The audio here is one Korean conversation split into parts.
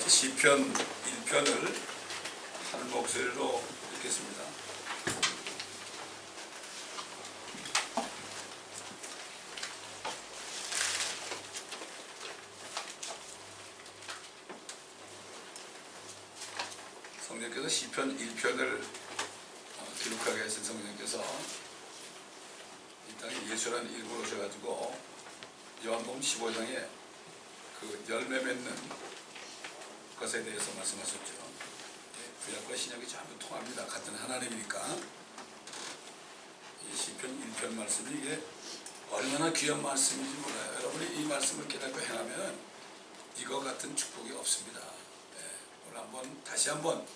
시편 1편을 한 목소리로 읽겠습니다. 성령께서 시편 1편을 기록하게 하신 성령께서 이 땅에 예수라는 이름으로 오셔가지고 요한복음 15장에 그 열매 맺는 것에 대해서 말씀하셨죠. 구약과 신약이 전부 통합니다. 같은 하나님이니까. 이 시편 1편 말씀이 이게 얼마나 귀한 말씀인지 몰라요. 여러분이 이 말씀을 깨닫고 행하면 이거 같은 축복이 없습니다. 오늘 다시 한번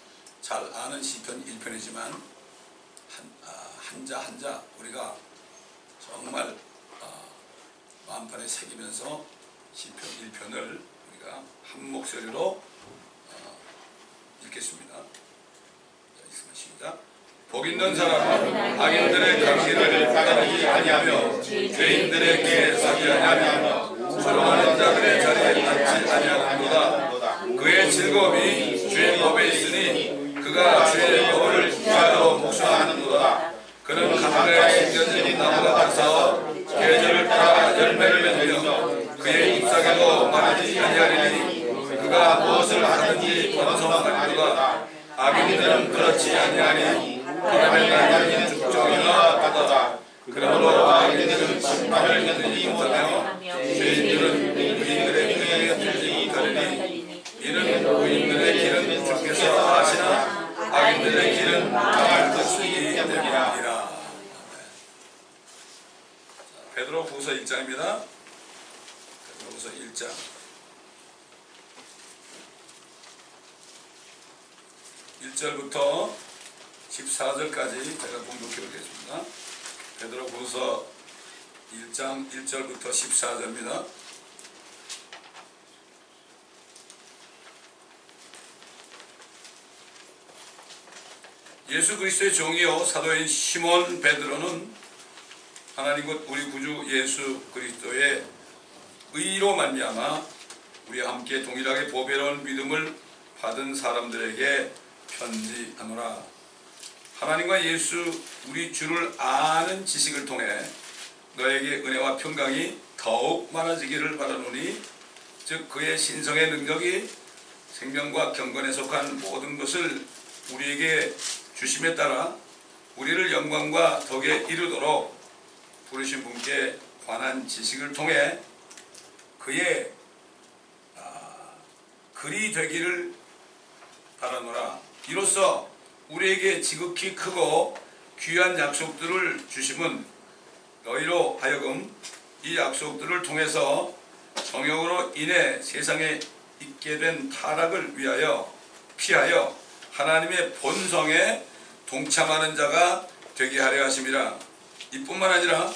잘 아는 시편 1편이지만 한자 한자 우리가 정말 마음판에 새기면서 시편 1편을 우리가 한 목소리로 읽겠습니다. 시작. 복 있는 사람은 악인들의 강길을 따르지 아니하며 죄인들의 길에 서지 아니하며 조롱하는 자들의 자리에 앉지 아니하는도다. 그의 즐거움이 주의 법에 있으니 그가 주의 법을 기하여 묵상하는도다. 그는 강가에 심겨진 나무 같아서 계절을 따라 열매를 맺으며 그의 잎사귀도 마르지 아니하리니 그가 무엇을 하든지 번성하리로다. 악인들은 그렇지 아니하니 하나님의 날이 죽정이나 바다다. 그러므로 악인들은 심판을 견디지 못하며 죄인들은 의인들의 길에 들지 못하리니 이는 의인들의 길은 주께서 아시나 악인들의 길은 망할 것이기 때문이라. 베드로후서 1장입니다. 베드로후서 1장 1절부터 14절까지 제가 봉독해 보겠습니다. 베드로후서 1장 1절부터 14절입니다. 예수 그리스도의 종이요 사도인 시몬 베드로는 하나님 곧 우리 구주 예수 그리스도의 의로 말미암아 우리와 함께 동일하게 보배로운 믿음을 받은 사람들에게 편지하노라. 하나님과 예수 우리 주를 아는 지식을 통해 너에게 은혜와 평강이 더욱 많아지기를 바라노니 즉 그의 신성의 능력이 생명과 경건에 속한 모든 것을 우리에게 주심에 따라 우리를 영광과 덕에 이르도록 부르신 분께 관한 지식을 통해 그의 글이 되기를 바라노라. 이로써 우리에게 지극히 크고 귀한 약속들을 주심은 너희로 하여금 이 약속들을 통해서 정욕으로 인해 세상에 있게 된 타락을 피하여 하나님의 본성에 동참하는 자가 되게 하려 하심이라. 이뿐만 아니라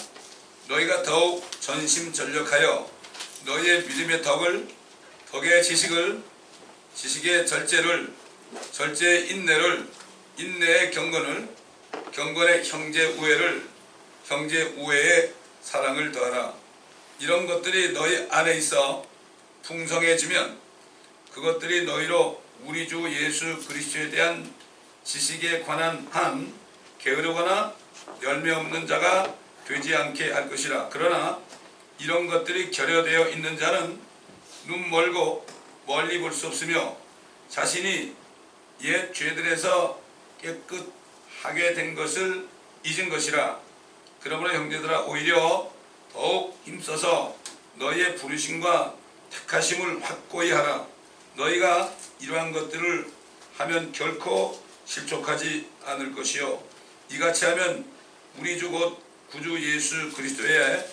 너희가 더욱 전심전력하여 너희의 믿음의 덕의 지식을, 지식의 절제를, 절제의 인내를, 인내의 경건을, 경건의 형제우애를, 형제우애의 사랑을 더하라. 이런 것들이 너희 안에 있어 풍성해지면 그것들이 너희로 우리 주 예수 그리스도에 대한 지식에 관한 한 게으르거나 열매 없는 자가 되지 않게 할 것이라. 그러나 이런 것들이 결여되어 있는 자는 눈 멀고 멀리 볼 수 없으며 자신이 옛 죄들에서 깨끗하게 된 것을 잊은 것이라. 그러므로 형제들아 오히려 더욱 힘써서 너희의 부르심과 택하심을 확고히 하라. 너희가 이러한 것들을 하면 결코 실족하지 않을 것이요 이같이 하면 우리 주 곧 구주 예수 그리스도의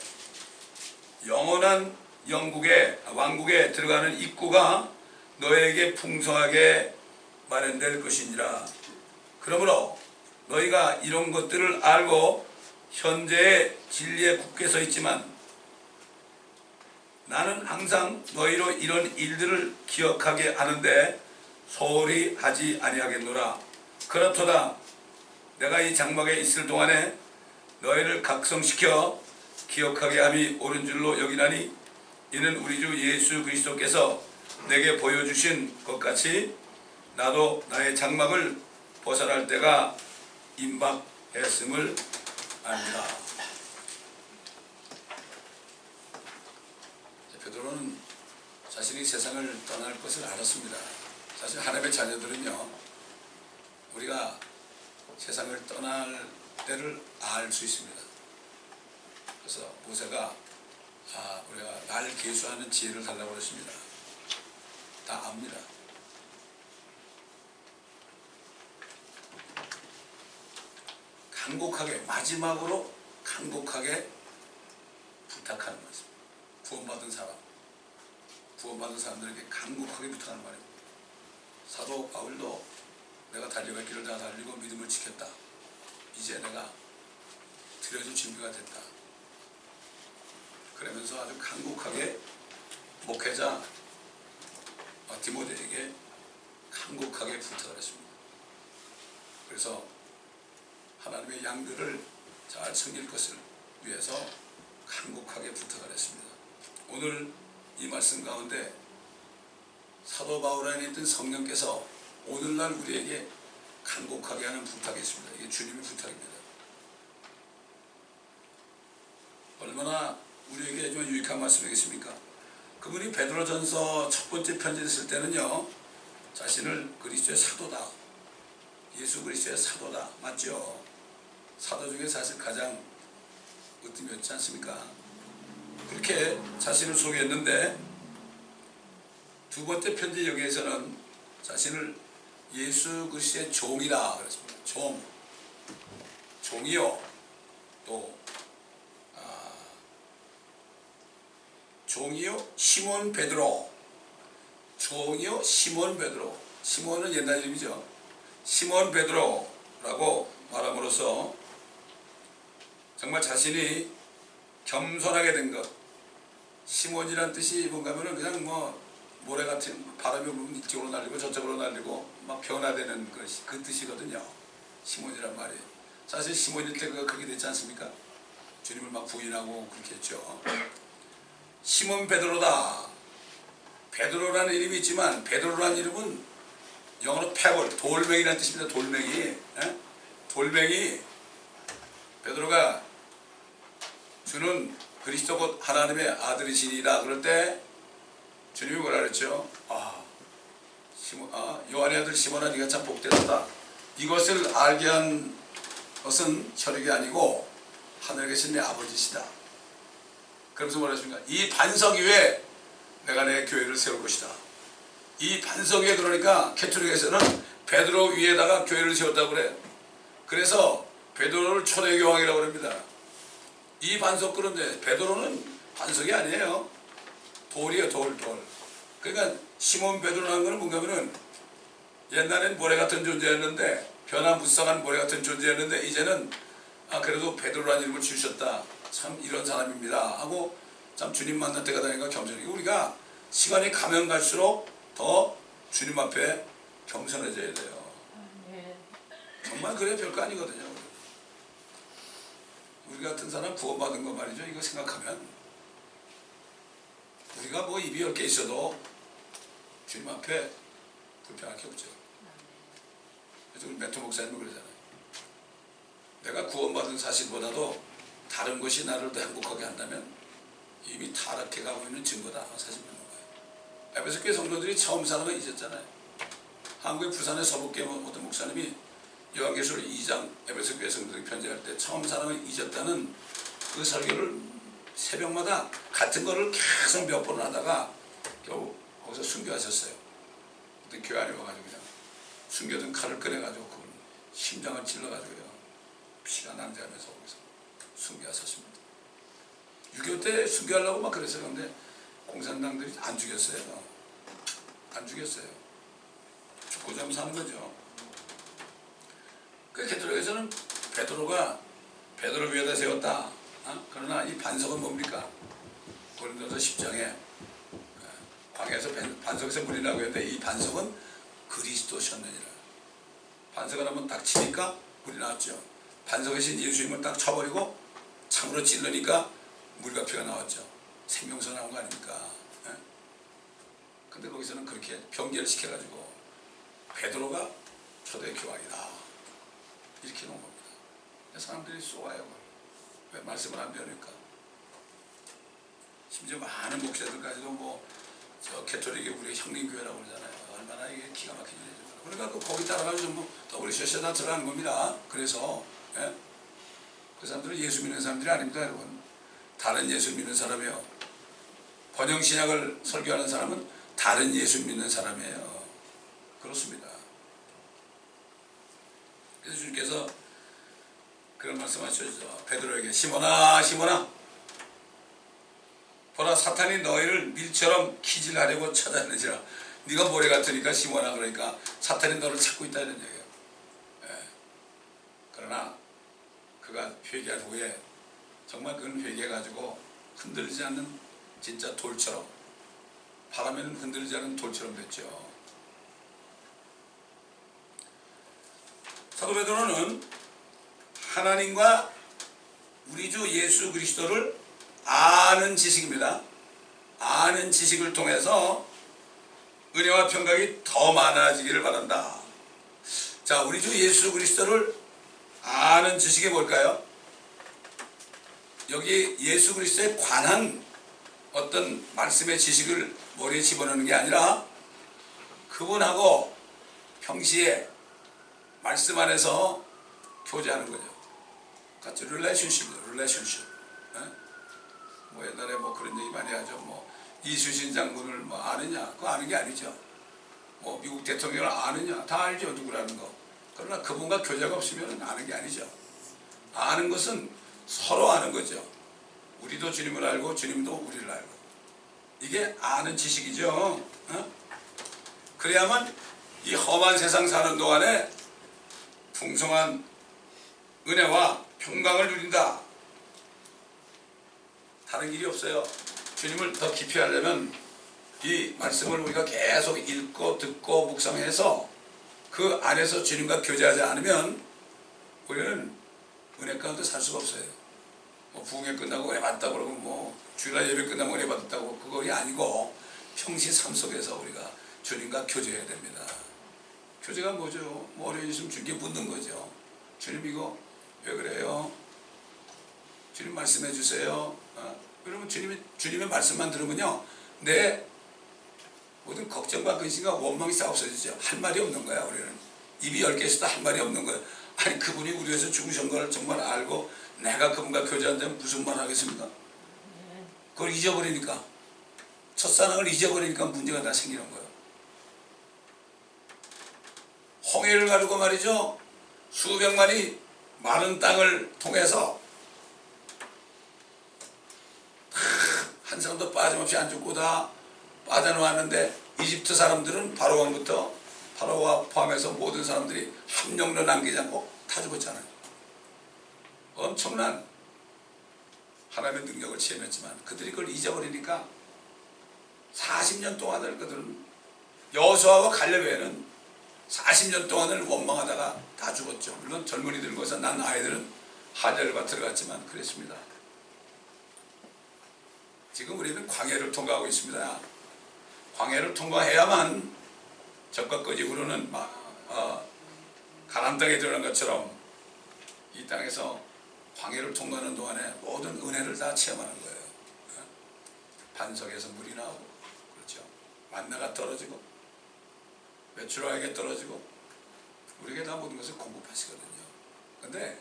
영원한 왕국에 들어가는 입구가 너에게 풍성하게 마련될 것이니라. 그러므로 너희가 이런 것들을 알고 현재의 진리에 굳게 서 있지만 나는 항상 너희로 이런 일들을 기억하게 하는데 소홀히 하지 아니하겠노라. 그렇도다 내가 이 장막에 있을 동안에 너희를 각성시켜 기억하게 함이 옳은 줄로 여기나니 이는 우리 주 예수 그리스도께서 내게 보여주신 것 같이 나도 나의 장막을 벗어날 때가 임박했음을 압니다. 베드로는 자신이 세상을 떠날 것을 알았습니다. 사실 하나님의 자녀들은요, 우리가 세상을 떠날 때를 알 수 있습니다. 그래서 모세가 우리가 날 계수하는 지혜를 달라고 그랬습니다. 다 압니다. 간곡하게, 마지막으로 간곡하게 부탁하는 말씀. 구원받은 사람들에게 간곡하게 부탁하는 말입니다. 사도 바울도 내가 달려갈 길을 다 달리고 믿음을 지켰다. 이제 내가 드려줄 준비가 됐다. 그러면서 아주 간곡하게 목회자 디모데에게 간곡하게 부탁을 했습니다. 그래서 하나님의 양들을 잘 섬길 것을 위해서 간곡하게 부탁을 했습니다. 오늘 이 말씀 가운데 사도 바울 안에 있던 성령께서 오늘날 우리에게 간곡하게 하는 부탁이 있습니다. 이게 주님의 부탁입니다. 얼마나 우리에게 좀 유익한 말씀이겠습니까? 그분이 베드로전서 첫 번째 편지를 쓸 때는요, 자신을 그리스도의 사도다, 예수 그리스도의 사도다, 맞죠? 사도 중에 사실 가장 으뜸이었지 않습니까? 그렇게 자신을 소개했는데 두 번째 편지 여기에서는 자신을 예수 그리스도의 종이라 그랬습니다. 종이요. 또 종이요 시몬 베드로. 종이요 시몬 베드로. 시몬은 옛날 이름이죠. 시몬 베드로라고 말함으로써 정말 자신이 겸손하게 된 것. 시몬이란 뜻이 뭔가 하면은 그냥 뭐 모래 같은 바람이 불면 이쪽으로 날리고 저쪽으로 날리고 막 변화되는 것이 그 뜻이거든요. 시몬이란 말이. 사실 시몬일 때 그렇게 됐지 않습니까? 주님을 막 부인하고 그렇게 했죠. 시몬 베드로다. 베드로라는 이름이 있지만 베드로라는 이름은 영어로 페벌, 돌멩이라는 뜻입니다. 돌멩이. 돌멩이. 베드로가 주는 그리스도 곧 하나님의 아들이시니라 그럴 때 주님이 뭐라 그랬죠? 요한의 아들 시몬아 네가 참 복되었다. 이것을 알게 한 것은 혈육이 아니고 하늘에 계신 내 아버지시다. 그러면서 뭐라 했습니까? 이 반석 위에 내가 내 교회를 세울 것이다. 이 반석 위에, 그러니까 캐톨릭에서는 베드로 위에다가 교회를 세웠다고 그래. 그래서 베드로를 초대교황이라고 합니다. 이 반석, 그런데 베드로는 반석이 아니에요. 돌이에요. 돌. 그러니까 시몬 베드로라는 것은 뭔가 하면은 옛날엔 모래 같은 존재였는데, 변화무쌍한 모래 같은 존재였는데 이제는 그래도 베드로라는 이름을 지으셨다. 참 이런 사람입니다 하고 참 주님 만날 때가 되니까 겸손히. 우리가 시간이 가면 갈수록 더 주님 앞에 겸손해져야 돼요. 정말 그래 별거 아니거든요. 우리 같은 사람 구원받은 거 말이죠. 이거 생각하면 우리가 뭐 입이 10개 있어도 주님 앞에 불편할 게 없죠. 그래서 우리 멘토 목사님은 그러잖아요. 내가 구원받은 사실보다도 다른 것이 나를 더 행복하게 한다면 이미 타락해 가고 있는 증거다. 사실 그런 거예요. 에베소 교회 성도들이 처음 사랑을 잊었잖아요. 한국의 부산의 서북교회 어떤 목사님이 요한계시록 2장 에베소 교회 성도들이 편지할 때 처음 사랑을 잊었다는 그 설교를 새벽마다 같은 거를 계속 몇 번 하다가 겨우 거기서 순교하셨어요. 그때 교회 안에 와가지고 그냥 숨겨둔 칼을 꺼내가지고 그걸 심장을 찔러가지고요. 피가 낭자하면서 거기서 순교하셨습니다. 6.25 때 순교하려고 막 그랬어요. 그런데 공산당들이 안 죽였어요. 안 죽였어요. 죽고자 하면 사는 거죠. 그 캐톨릭에서는 베드로가 베드로 위에다 세웠다. 그러나 이 반석은 뭡니까? 고린도서 10장에 광야에서 반석에서 물이 나고 했는데 이 반석은 그리스도셨느니라. 반석을 한번 딱 치니까 물이 나왔죠. 반석이신 예수님을 딱 쳐버리고 창으로 찔르니까 물과 피가 나왔죠. 생명수 나온 거 아닙니까? 근데 거기서는 그렇게 변개를 시켜가지고 베드로가 초대 교황이다 이렇게 놓은 겁니다. 사람들이 쏘아요. 왜 말씀을 안 배우니까. 심지어 많은 목사들까지도 저 캐톨릭이 우리 형님교회라고 그러잖아요. 얼마나 이게 기가 막힌 일이죠. 그러니까 거기 따라가서 전부 WCC에다 들어가는 겁니다. 그래서 그 사람들은 예수 믿는 사람들이 아닙니다, 여러분. 다른 예수 믿는 사람이에요. 번영신약을 설교하는 사람은 다른 예수 믿는 사람이에요. 그렇습니다. 그래서 주님께서 그런 말씀하셨죠. 베드로에게 시몬아 시몬아 보라 사탄이 너희를 밀처럼 키질하려고 찾아내지라. 네가 모래 같으니까 시몬아 그러니까 사탄이 너를 찾고 있다 이런 얘기예요. 그러나 그가 회개한 후에 정말 그건 회개해가지고 흔들리지 않는 진짜 돌처럼 바람에는 흔들리지 않는 돌처럼 됐죠. 사도 베드로는 하나님과 우리 주 예수 그리스도를 아는 지식입니다. 아는 지식을 통해서 은혜와 평강이 더 많아지기를 바란다. 자, 우리 주 예수 그리스도를 아는 지식이 뭘까요? 여기 예수 그리스도에 관한 어떤 말씀의 지식을 머리에 집어넣는 게 아니라 그분하고 평시에 말씀 안에서 교제하는 거죠. 같이 릴레이션십. 옛날에 그런 얘기 많이 하죠. 이수신 장군을 아느냐? 그거 아는 게 아니죠. 미국 대통령을 아느냐? 다 알죠, 누구라는 거. 그러나 그분과 교제가 없으면 아는 게 아니죠. 아는 것은 서로 아는 거죠. 우리도 주님을 알고 주님도 우리를 알고. 이게 아는 지식이죠. 그래야만 이 험한 세상 사는 동안에 풍성한 은혜와 평강을 누린다. 다른 길이 없어요. 주님을 더 깊이 하려면 이 말씀을 우리가 계속 읽고 듣고 묵상해서 그 안에서 주님과 교제하지 않으면 우리는 은혜 가운데 살 수가 없어요. 부흥회 끝나고 은혜 받았다고 그러고 주일날 예배 끝나고 은혜 받았다고 그거 아니고 평시 삶 속에서 우리가 주님과 교제해야 됩니다. 교제가 뭐죠? 어려운 있으면 주님께 묻는 거죠. 주님 이거 왜 그래요? 주님 말씀해 주세요. 그러면 주님의 말씀만 들으면요, 내 모든 걱정과 근심과 원망이 다 없어지죠. 할 말이 없는 거야. 우리는 입이 10개 있어도 할 말이 없는 거야. 아니 그분이 우리 위해서 죽으신 걸 정말 알고 내가 그분과 교제한다면 무슨 말 하겠습니까? 그걸 잊어버리니까, 첫사랑을 잊어버리니까 문제가 다 생기는 거예요. 홍해를 가지고 말이죠, 수백만이 마른 땅을 통해서 한 사람도 빠짐없이 안 죽고 다 빠져나왔는데 이집트 사람들은 바로 왕부터 파로와 포함해서 모든 사람들이 한 명도 남기지 않고 다 죽었잖아요. 엄청난 하나님의 능력을 체험했지만 그들이 그걸 잊어버리니까 40년 동안을 그들은 여호수아와 갈렙 외에는 40년 동안을 원망하다가 다 죽었죠. 물론 젊은이들 거기서 난 아이들은 하늘과 들어갔지만 그랬습니다. 지금 우리는 광야를 통과하고 있습니다. 광야를 통과해야만 적과 거지 후로는 가나안 땅에 들어간 것처럼 이 땅에서 광야를 통과하는 동안에 모든 은혜를 다 체험하는 거예요. 반석에서 물이 나오고, 그렇죠. 만나가 떨어지고, 메추라에게 떨어지고, 우리에게 다 모든 것을 공급하시거든요. 근데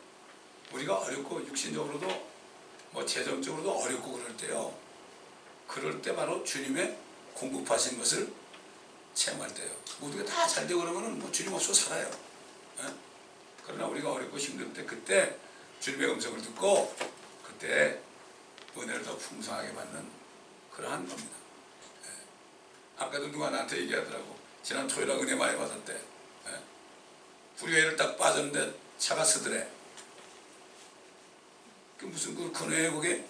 우리가 어렵고 육신적으로도 재정적으로도 어렵고 그럴 때요, 그럴 때 바로 주님의 공급하신 것을 체험할 때요. 모두가 다 잘 되고 그러면 주님 없어 살아요. 그러나 우리가 어렵고 힘들 때 그때 주님의 음성을 듣고 그때 은혜를 더 풍성하게 받는 그러한 겁니다. 아까도 누가 나한테 얘기하더라고. 지난 토요일에 은혜 많이 받았대. 후리회를 딱 빠졌는데 차가 서더래. 그 무슨 그 은혜에 그게?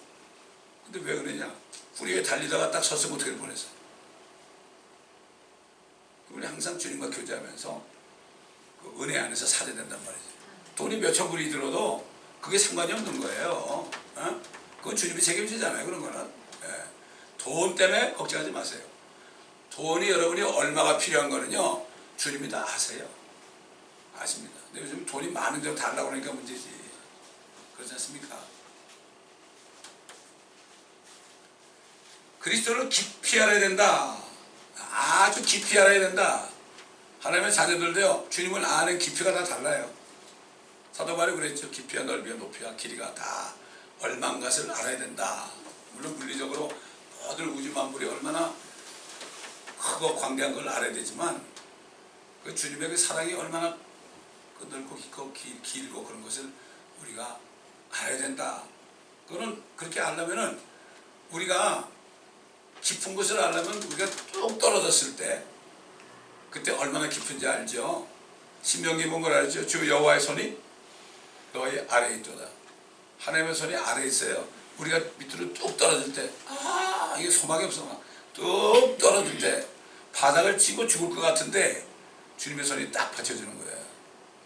근데 왜 그러냐? 후리회 달리다가 딱 섰으면 어떻게 보냈어? 우리 항상 주님과 교제하면서 그 은혜 안에서 살아야 된단 말이지. 돈이 몇천 불이 들어도 그게 상관이 없는 거예요. 그건 주님이 책임지잖아요. 그런 거는. 돈 때문에 걱정하지 마세요. 돈이 여러분이 얼마가 필요한 거는요, 주님이 다 아세요. 아십니다. 근데 요즘 돈이 많은 대로 달라고 그러니까 문제지. 그렇지 않습니까? 그리스도를 깊이 알아야 된다. 아주 깊이 알아야 된다. 하나님의 자녀들도요, 주님을 아는 깊이가 다 달라요. 사도 바울이 그랬죠. 깊이와 넓이와 높이와 길이가 다 얼마인 것을 알아야 된다. 물론 물리적으로 모든 우주 만물이 얼마나 크고 광대한 걸 알아야 되지만, 그 주님의 그 사랑이 얼마나 그 넓고 깊고 길고 그런 것을 우리가 알아야 된다. 그거는 그렇게 알려면은, 우리가 깊은 것을 알려면 우리가 뚝 떨어졌을 때 그때 얼마나 깊은지 알죠. 신명기 보면 뭘 알죠. 주 여호와의 손이 너희 아래에 있도다. 하나님의 손이 아래에 있어요. 우리가 밑으로 뚝 떨어질 때, 이게 소망이 없어. 뚝 떨어질 때 바닥을 치고 죽을 것 같은데 주님의 손이 딱 받쳐주는 거예요.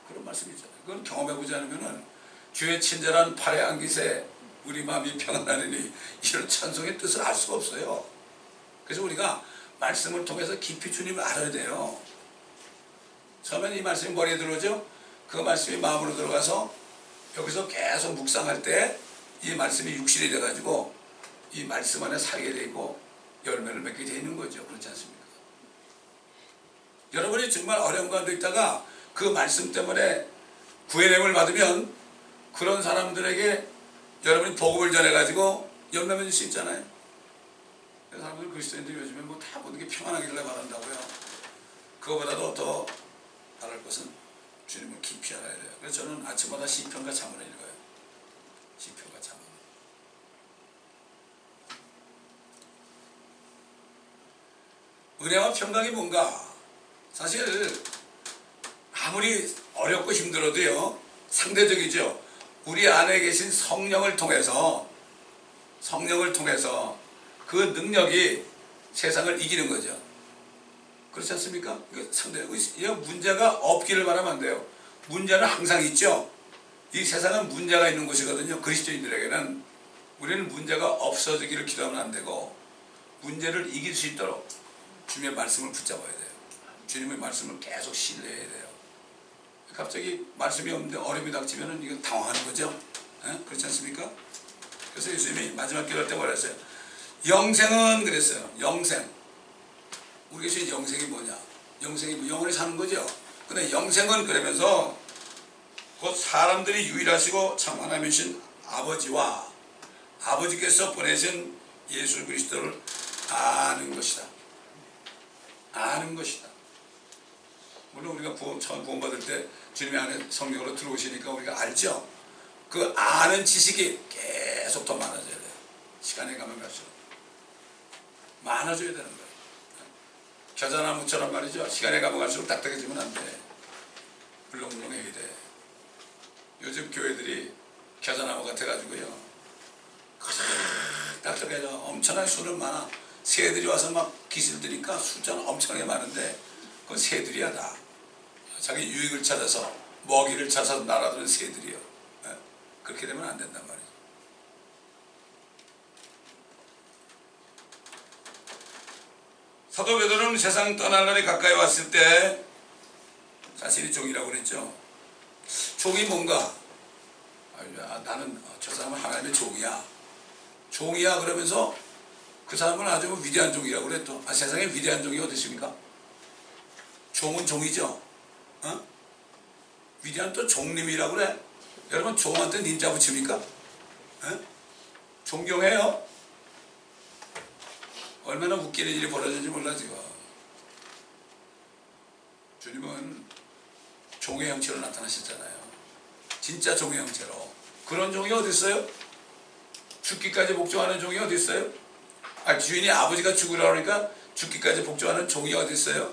그런 말씀이잖아요. 그건 경험해보지 않으면은, 주의 친절한 팔에 안기세 우리 마음이 평안하리니, 이런 찬송의 뜻을 알 수가 없어요. 그래서 우리가 말씀을 통해서 깊이 주님을 알아야 돼요. 처음엔 이 말씀이 머리에 들어오죠. 그 말씀이 마음으로 들어가서 여기서 계속 묵상할 때 이 말씀이 육신이 돼가지고 이 말씀 안에 살게 되고 열매를 맺게 돼 있는 거죠. 그렇지 않습니까? 여러분이 정말 어려운 가운데 있다가 그 말씀 때문에 구원을 받으면, 그런 사람들에게 여러분이 복음을 전해가지고 열매 맺을 수 있잖아요. 사람들, 그리스도인들이 요즘에 뭐 다 모든 게 평안하기를 바란다고요. 그거보다도 더 바랄 것은 주님을 깊이 알아야 돼요. 그래서 저는 아침마다 시편과 잠언을 읽어요. 시편과 잠언. 은혜와 평강이 뭔가? 사실 아무리 어렵고 힘들어도요, 상대적이죠. 우리 안에 계신 성령을 통해서 그 능력이 세상을 이기는 거죠. 그렇지 않습니까? 문제가 없기를 바라면 안 돼요. 문제는 항상 있죠. 이 세상은 문제가 있는 곳이거든요. 그리스도인들에게는. 우리는 문제가 없어지기를 기도하면 안 되고, 문제를 이길 수 있도록 주님의 말씀을 붙잡아야 돼요. 주님의 말씀을 계속 신뢰해야 돼요. 갑자기 말씀이 없는데 어려움이 닥치면 이거 당황하는 거죠. 그렇지 않습니까? 그래서 예수님이 마지막 기도할 때 뭐라 했어요? 영생은 그랬어요. 영생. 우리가 지금 영생이 뭐냐? 영생이 뭐 영원히 사는 거죠. 근데 영생은 그러면서 곧 사람들이 유일하시고 참 하나님이신 아버지와 아버지께서 보내신 예수 그리스도를 아는 것이다. 아는 것이다. 물론 우리가 처음 구원받을 때 주님의 안에 성령으로 들어오시니까 우리가 알죠. 그 아는 지식이 계속 더 많아져야 돼요. 시간에 가면 갈수록 많아져야 되는 거예요. 겨자나무처럼 말이죠. 시간에 가면 갈수록 딱딱해지면 안 돼. 물렁물렁해야 돼. 요즘 교회들이 겨자나무 같아가지고요, 딱딱해져. 엄청나게 수는 많아. 새들이 와서 막 기슬들이니까 숫자는 엄청나게 많은데 그건 새들이야 다. 자기 유익을 찾아서, 먹이를 찾아서 날아드는 새들이요. 그렇게 되면 안 된단 말이에요. 사도 베드로는 세상 떠날 날이 가까이 왔을 때 자신이 종이라고 그랬죠. 종이 뭔가? 나는 저 사람은 하나님의 종이야. 종이야 그러면서 그 사람은 아주 위대한 종이라고 그랬죠. 세상에 위대한 종이 어디 있습니까? 종은 종이죠. 위대한 또 종님이라고 그래. 여러분 종한테 님자 붙입니까? 존경해요. 얼마나 웃기는 일이 벌어졌는지 몰라 지금. 주님은 종의 형체로 나타나셨잖아요. 진짜 종의 형체로. 그런 종이 어디 있어요? 죽기까지 복종하는 종이 어디 있어요? 주인이 아버지가 죽으라고 하니까 죽기까지 복종하는 종이 어디 있어요?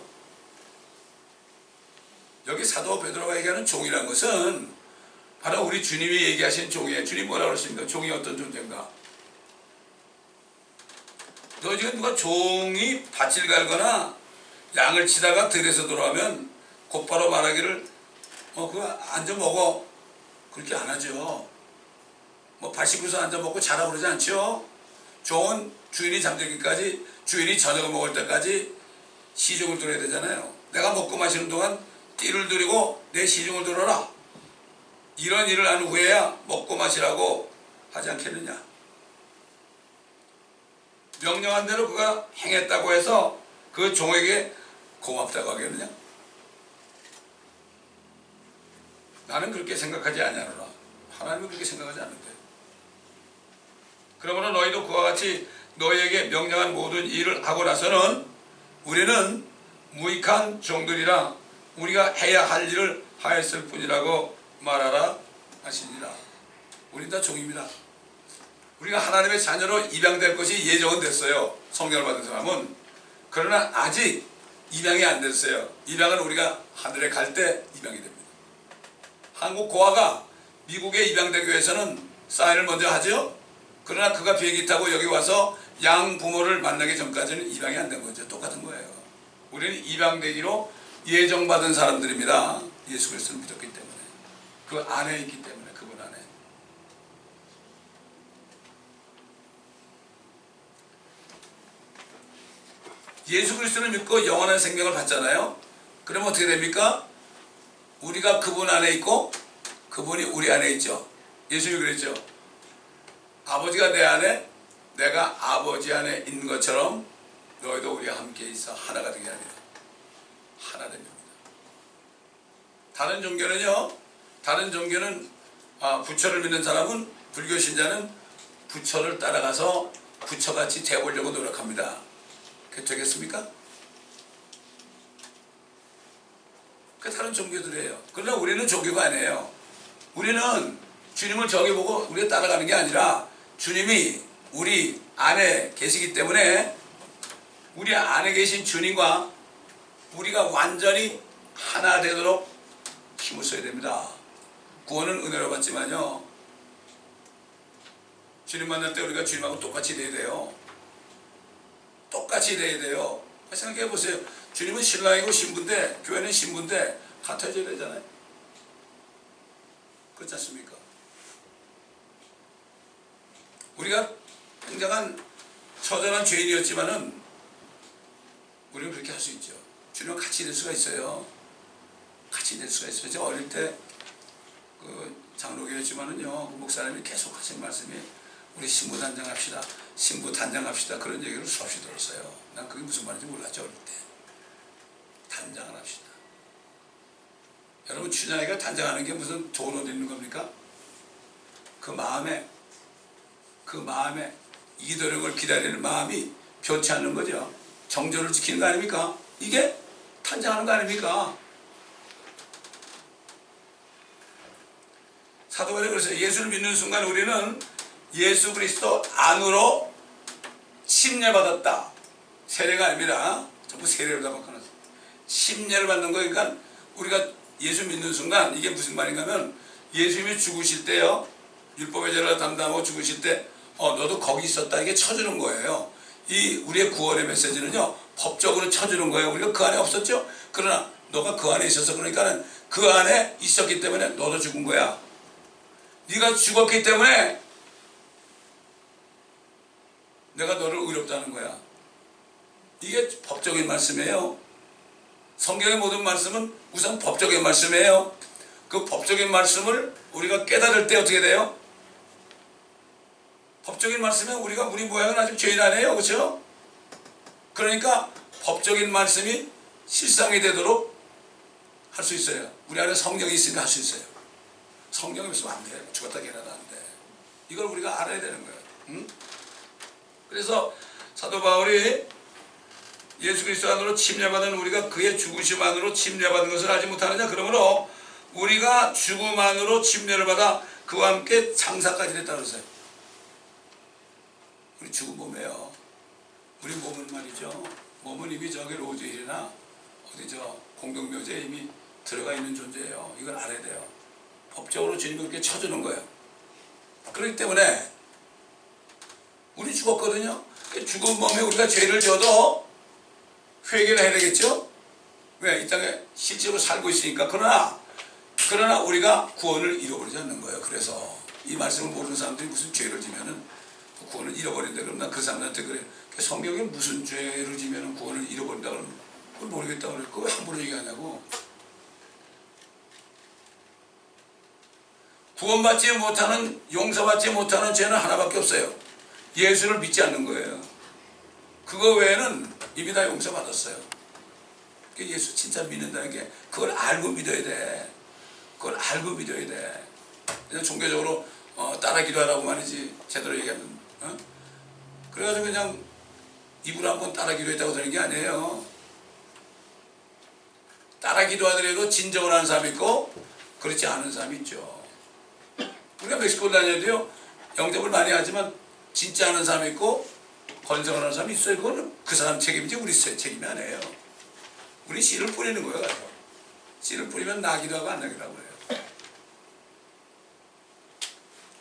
여기 사도 베드로가 얘기하는 종이라는 것은 바로 우리 주님이 얘기하신 종이에요. 주님 뭐라고 그러십니까? 종이 어떤 존재인가? 너 지금 누가 종이 밭을 갈거나 양을 치다가 들에서 돌아오면 곧바로 말하기를 그거 앉아 먹어. 그렇게 안 하죠. 뭐 밭이고서 앉아 먹고 자라고 그러지 않죠. 종은 주인이 잠들기까지, 주인이 저녁을 먹을 때까지 시중을 들어야 되잖아요. 내가 먹고 마시는 동안 띠를 들이고 내 시중을 들어라. 이런 일을 한 후에야 먹고 마시라고 하지 않겠느냐. 명령한 대로 그가 행했다고 해서 그 종에게 고맙다고 하겠느냐. 나는 그렇게 생각하지 않냐노라. 하나님은 그렇게 생각하지 않는데. 그러므로 너희도 그와 같이 너희에게 명령한 모든 일을 하고 나서는 우리는 무익한 종들이라 우리가 해야 할 일을 하였을 뿐이라고 말하라 하시니라. 우린 다 종입니다. 우리가 하나님의 자녀로 입양될 것이 예정은 됐어요. 성령을 받은 사람은. 그러나 아직 입양이 안 됐어요. 입양은 우리가 하늘에 갈 때 입양이 됩니다. 한국 고아가 미국에 입양되기 위해서는 사인을 먼저 하죠. 그러나 그가 비행기 타고 여기 와서 양 부모를 만나기 전까지는 입양이 안 된 거죠. 똑같은 거예요. 우리는 입양되기로 예정받은 사람들입니다. 예수 그리스도를 믿었기 때문에. 그 안에 있기 때문에, 그분 안에. 예수 그리스도를 믿고 영원한 생명을 받잖아요. 그러면 어떻게 됩니까? 우리가 그분 안에 있고 그분이 우리 안에 있죠. 예수님이 그랬죠. 아버지가 내 안에, 내가 아버지 안에 있는 것처럼 너희도 우리와 함께 있어 하나가 되게 합니다. 하나 됩니다. 다른 종교는요, 다른 종교는 부처를 믿는 사람은, 불교 신자는 부처를 따라가서 부처같이 되어보려고 노력합니다. 그게 되겠습니까? 그 다른 종교들이에요. 그러나 우리는 종교가 아니에요. 우리는 주님을 저기 보고 우리가 따라가는 게 아니라 주님이 우리 안에 계시기 때문에 우리 안에 계신 주님과 우리가 완전히 하나 되도록 힘을 써야 됩니다. 구원은 은혜로 받지만요, 주님 만날 때 우리가 주님하고 똑같이 돼야 돼요. 똑같이 돼야 돼요. 생각해 보세요. 주님은 신랑이고 신부인데, 교회는 신부인데 같아져야 되잖아요. 그렇지 않습니까? 우리가 굉장한 처절한 죄인이었지만은 우리는 그렇게 할 수 있죠. 주님과 같이 될 수가 있어요. 같이 될 수가 있어요. 제가 어릴 때 그 장로교였지만은요, 그 목사님이 계속 하신 말씀이 우리 신부 단장합시다. 신부 단장합시다. 그런 얘기를 수없이 들었어요. 난 그게 무슨 말인지 몰랐죠, 어릴 때. 단장을 합시다. 여러분, 춘향이가 단장하는 게 무슨 돈 어디 있는 겁니까? 그 마음에 이도령을 기다리는 마음이 변치 않는 거죠. 정절을 지키는 거 아닙니까? 이게 단장하는 거 아닙니까? 사도 바울이 그랬어요. 예수를 믿는 순간 우리는 예수 그리스도 안으로 침례받았다. 세례가 아닙니다. 전부 세례를 다 바꿔놨어요. 침례를 받는 거. 그러니까 우리가 예수 믿는 순간, 이게 무슨 말인가 하면, 예수님이 죽으실 때요, 율법의 죄를 담당하고 죽으실 때 너도 거기 있었다, 이게 쳐주는 거예요. 이 우리의 구원의 메시지는요, 법적으로 쳐주는 거예요. 우리가 그 안에 없었죠. 그러나 너가 그 안에 있어서, 그러니까는 그 안에 있었기 때문에 너도 죽은 거야. 네가 죽었기 때문에 내가 너를 의롭다는 거야. 이게 법적인 말씀이에요. 성경의 모든 말씀은 우선 법적인 말씀이에요. 그 법적인 말씀을 우리가 깨달을 때 어떻게 돼요? 법적인 말씀에 우리가 우리 모양은 아직 죄인 아니에요. 그렇죠? 그러니까 법적인 말씀이 실상이 되도록 할 수 있어요. 우리 안에 성경이 있으니까 할 수 있어요. 성경이 있으면 안 돼. 죽었다 깨어나도 안 돼. 이걸 우리가 알아야 되는 거예요. 응? 그래서 사도 바울이 예수 그리스도 안으로 침례받은 우리가 그의 죽으심 안으로 침례받은 것을 알지 못하느냐. 그러므로 우리가 죽음 안으로 침례를 받아 그와 함께 장사까지 됐다 그러세요. 우리 죽은 몸이에요. 우리 몸은 말이죠. 몸은 이미 저기 로즈힐이나 어디 저 공동묘지에 이미 들어가 있는 존재예요. 이걸 알아야 돼요. 법적으로 주님이 그렇게 쳐주는 거예요. 그렇기 때문에 우리 죽었거든요. 죽은 몸에 우리가 죄를 져도 회개를 해야 되겠죠? 왜? 이 땅에 실제로 살고 있으니까. 그러나 우리가 구원을 잃어버리지 않는 거예요. 그래서 이 말씀을 모르는 사람들이 무슨 죄를 지면은 구원을 잃어버린다 그러면 난 그 사람한테 그래. 성경에 무슨 죄를 지면은 구원을 잃어버린다 그러면 그걸 모르겠다고 그래. 그거 왜 함부로 얘기하냐고. 구원받지 못하는, 용서받지 못하는 죄는 하나밖에 없어요. 예수를 믿지 않는 거예요. 그거 외에는 이미 다 용서받았어요. 예수 진짜 믿는다는 게 그걸 알고 믿어야 돼. 그걸 알고 믿어야 돼. 그냥 종교적으로 따라 기도하라고 말이지 제대로 얘기하면 그래가지고 그냥 입으로 한번 따라 기도했다고 되는 게 아니에요. 따라 기도하더라도 진정을 하는 사람이 있고 그렇지 않은 사람이 있죠. 우리가 멕시코 다녀도요 영접을 많이 하지만 진짜 하는 사람이 있고 건성을 하는 사람이 있어요. 그거는 그 사람 책임이지 우리 책임이 아니에요. 우리 씨를 뿌리는 거예요. 가서. 씨를 뿌리면 나기도 하고 안 나기도 하고 해요.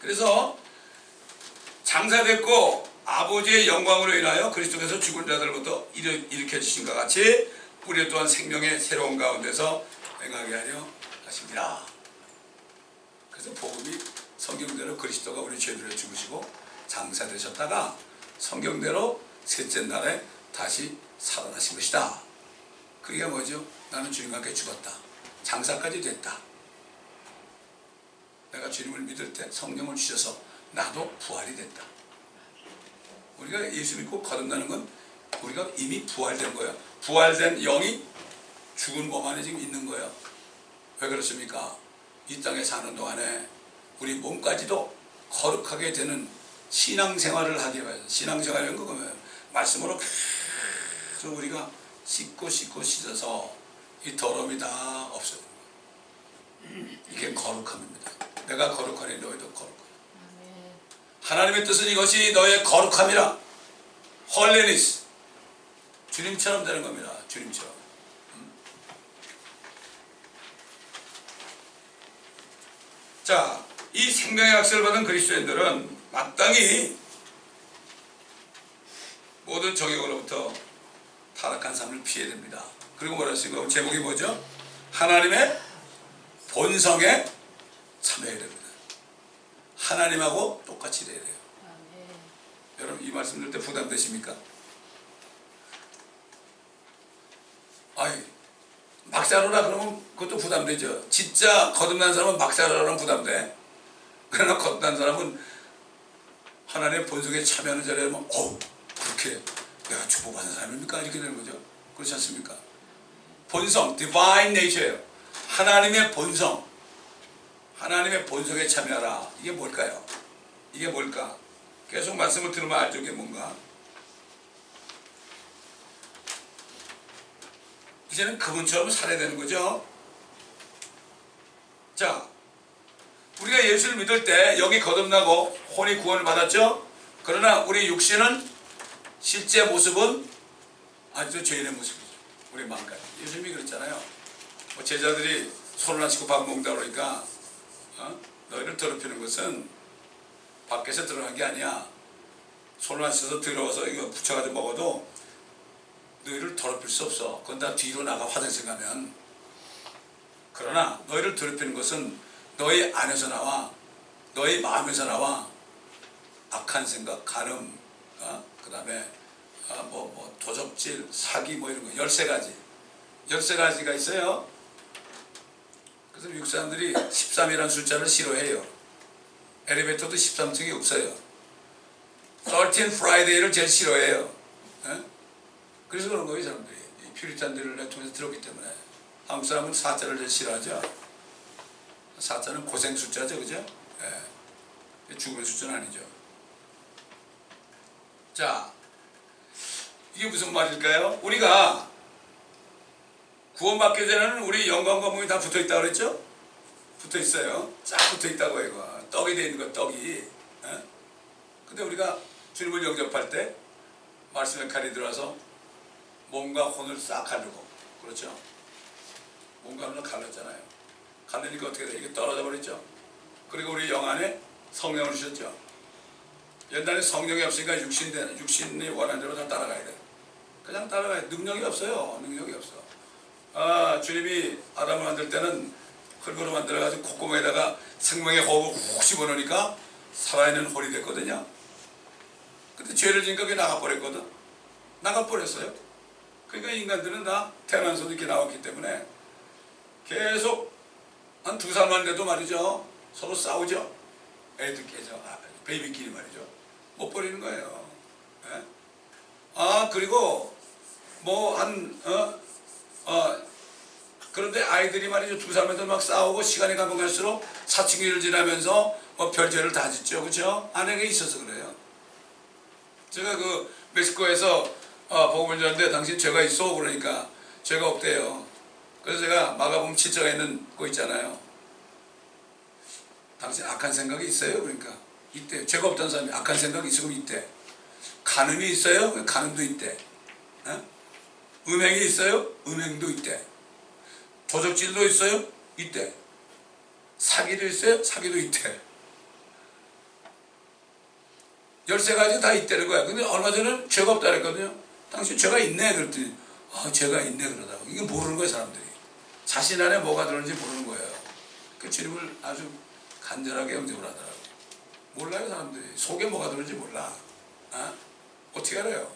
그래서 장사됐고 아버지의 영광으로 인하여 그리스도께서 죽은 자들부터 일으켜 주신 것 같이 우리 또한 생명의 새로운 가운데서 행하게 하려 하십니다. 그래서 복음이 성경대로 그리스도가 우리 죄들을 죽으시고 장사되셨다가 성경대로 셋째 날에 다시 살아나신 것이다. 그게 뭐죠? 나는 주님과 함께 죽었다. 장사까지 됐다. 내가 주님을 믿을 때 성령을 주셔서 나도 부활이 됐다. 우리가 예수 믿고 거듭나는 건 우리가 이미 부활된 거예요. 부활된 영이 죽은 몸 안에 지금 있는 거예요. 왜 그렇습니까? 이 땅에 사는 동안에 우리 몸까지도 거룩하게 되는 신앙생활을 하기 위해서, 신앙생활은 그거예요. 말씀으로 계속 우리가 씻고 씻어서 이 더러움이 다 없어요. 이게 거룩함입니다. 내가 거룩하니 너희도 거룩하라. 하나님의 뜻은 이것이 너의 거룩함이라. 헐리니스. 주님처럼 되는 겁니다. 주님처럼. 자, 이 생명의 약속을 받은 그리스도인들은 마땅히 모든 정욕으로부터 타락한 삶을 피해야 됩니다. 그리고 뭐라 하시고 제목이 뭐죠? 하나님의 본성에 참여해야 됩니다. 하나님하고 똑같이 돼야 돼요. 여러분 이 말씀 들을 때 부담되십니까? 아이 막사로라 그러면 그것도 부담되죠. 진짜 거듭난 사람은 막사로라는 부담돼. 그러나 거듭난 사람은 하나님의 본성에 참여하는 자리에 하면 그렇게 내가 축복받는 사람입니까? 이렇게 되는 거죠. 그렇지 않습니까? 본성, divine nature예요. 하나님의 본성, 하나님의 본성에 참여하라. 이게 뭘까요? 이게 뭘까? 계속 말씀을 들으면 알죠. 이게 뭔가. 이제는 그분처럼 살아야 되는 거죠. 자, 우리가 예수를 믿을 때 여기 거듭나고 혼이 구원을 받았죠. 그러나 우리 육신은 실제 모습은 아직도 죄인의 모습이죠. 우리 마음까지. 예수님이 그랬잖아요. 뭐 제자들이 손을 안 씻고 밥 먹는다 그러니까 너희를 더럽히는 것은 밖에서 들어간 게 아니야. 손을 안 씻어서 들어와서 이거 붙여가지고 먹어도 너희를 더럽힐 수 없어. 그건 다 뒤로 나가 화장실 가면. 그러나 너희를 더럽히는 것은 너희 안에서 나와, 너희 마음에서 나와 악한 생각, 간음, 그 다음에 도적질, 사기 뭐 이런 거 13가지가 있어요. 그래서 미국 사람들이 13이라는 숫자를 싫어해요. 엘리베이터도 13층이 없어요. 13 Friday를 제일 싫어해요. 그래서 그런 거예요. 사람들이 퓨리탄들을 통해서 들었기 때문에. 한국 사람은 4자를 제일 싫어하죠. 4자는 고생 숫자죠. 그죠? 죽음의 숫자는 아니죠. 자, 이게 무슨 말일까요? 우리가 구원받기 전에는 우리 영광과 몸이 다 붙어있다고 그랬죠? 붙어있어요. 쫙 붙어있다고 해요. 떡이 되어 있는 거, 떡이. 근데 우리가 주님을 영접할 때 말씀의 칼이 들어와서 몸과 혼을 싹 가르고, 그렇죠? 몸과 혼을 갈랐잖아요. 갈르니까 어떻게 돼? 이게 떨어져 버렸죠? 그리고 우리 영 안에 성령을 주셨죠? 옛날에 성령이 없으니까 육신이 원하는 대로 다 따라가야 돼. 그냥 따라가야 돼. 능력이 없어요. 능력이 없어. 주님이 아담을 만들 때는 흙으로 만들어가지고 콧구멍에다가 생명의 호흡을 훅 집어넣으니까 살아있는 홀이 됐거든요. 근데 죄를 지니까 그게 나가버렸거든. 나가버렸어요. 그러니까 인간들은 다 태어나서도 이렇게 나왔기 때문에 계속 한 2살만 돼도 말이죠. 서로 싸우죠. 애들끼리, 베이비끼리 말이죠. 못 버리는 거예요. 예? 그리고 뭐 그런데 아이들이 말이죠. 2살만 돼도 막 싸우고 시간이 가면 갈수록 사춘기를 지나면서 뭐 별죄를 다 짓죠. 그렇죠? 아내가 있어서 그래요. 제가 그 멕시코에서 복음을 전하는데 당신 죄가 있어? 그러니까 죄가 없대요. 그래서 제가 마가복음 7장에 있는 거 있잖아요. 당신 악한 생각이 있어요? 그러니까 있대. 죄가 없다는 사람이 악한 생각이 있으면 있대. 간음이 있어요? 간음도 있대. 음행이 있어요? 음행도 있대. 도적질도 있어요? 있대. 사기도 있어요? 사기도 있대. 13가지 다 있다는 거야. 근데 얼마 전에 죄가 없다 그랬거든요. 당신 죄가 있네 그랬더니 죄가 있네 그러더라고. 이게 모르는 거예요 사람들이. 자신 안에 뭐가 들었는지 모르는 거예요. 그 주님을 아주 간절하게 영접을 하더라고요. 몰라요 사람들이. 속에 뭐가 들었는지 몰라. 어떻게 알아요?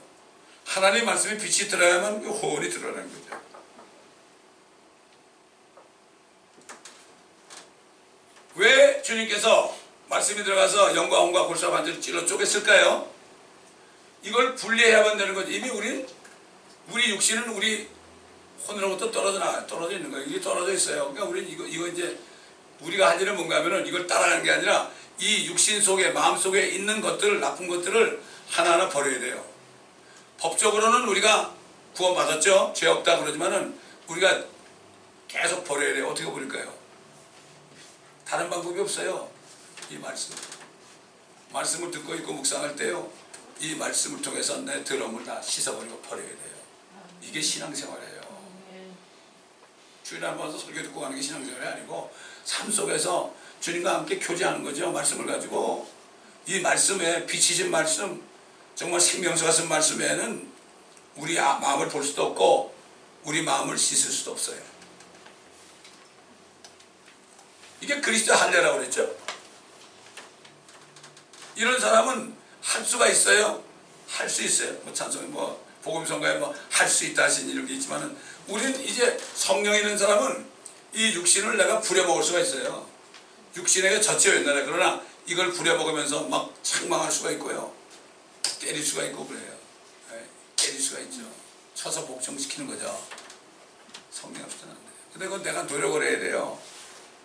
하나님의 말씀에 빛이 들어야만 호흡이 드러나는 거죠. 왜 주님께서 말씀이 들어가서 영과 혼과 골수와 반지를 찔러 쪼갰을까요? 이걸 분리해야만 되는 거지. 이미 우리 육신은 우리 혼으로부터 떨어져 있는 거예요. 이게 떨어져 있어요. 그러니까 우리는 이거 이제 우리가 할 일은 뭔가 하면은 이걸 따라가는 게 아니라 이 육신 속에, 마음 속에 있는 것들, 나쁜 것들을 하나하나 버려야 돼요. 법적으로는 우리가 구원받았죠. 죄 없다 그러지만은 우리가 계속 버려야 돼요. 어떻게 버릴까요? 다른 방법이 없어요. 이 말씀을 듣고 있고 묵상할 때요. 이 말씀을 통해서 내 더러움을 다 씻어버리고 버려야 돼요. 이게 신앙생활이에요. 주일에 한 번 와서 설교 듣고 가는 게 신앙생활이 아니고 삶 속에서 주님과 함께 교제하는 거죠. 말씀을 가지고 이 말씀에 비치신 말씀, 정말 생명수 같은 말씀에는 우리 마음을 볼 수도 없고 우리 마음을 씻을 수도 없어요. 이게 그리스도 할례라고 그랬죠. 이런 사람은 할 수가 있어요. 할 수 있어요. 뭐 찬송에 뭐 복음성가에 뭐 할 수 있다 하신 이런 게 있지만은 우리는 이제 성령이 있는 사람은 이 육신을 내가 부려먹을 수가 있어요. 육신에게 젖혀 있나라. 그러나 이걸 부려먹으면서 막 책망할 수가 있고요. 때릴 수가 있고 그래요. 때릴 수가 있죠. 쳐서 복종시키는 거죠. 성령 없이는 안 돼요. 근데 그건 내가 노력을 해야 돼요.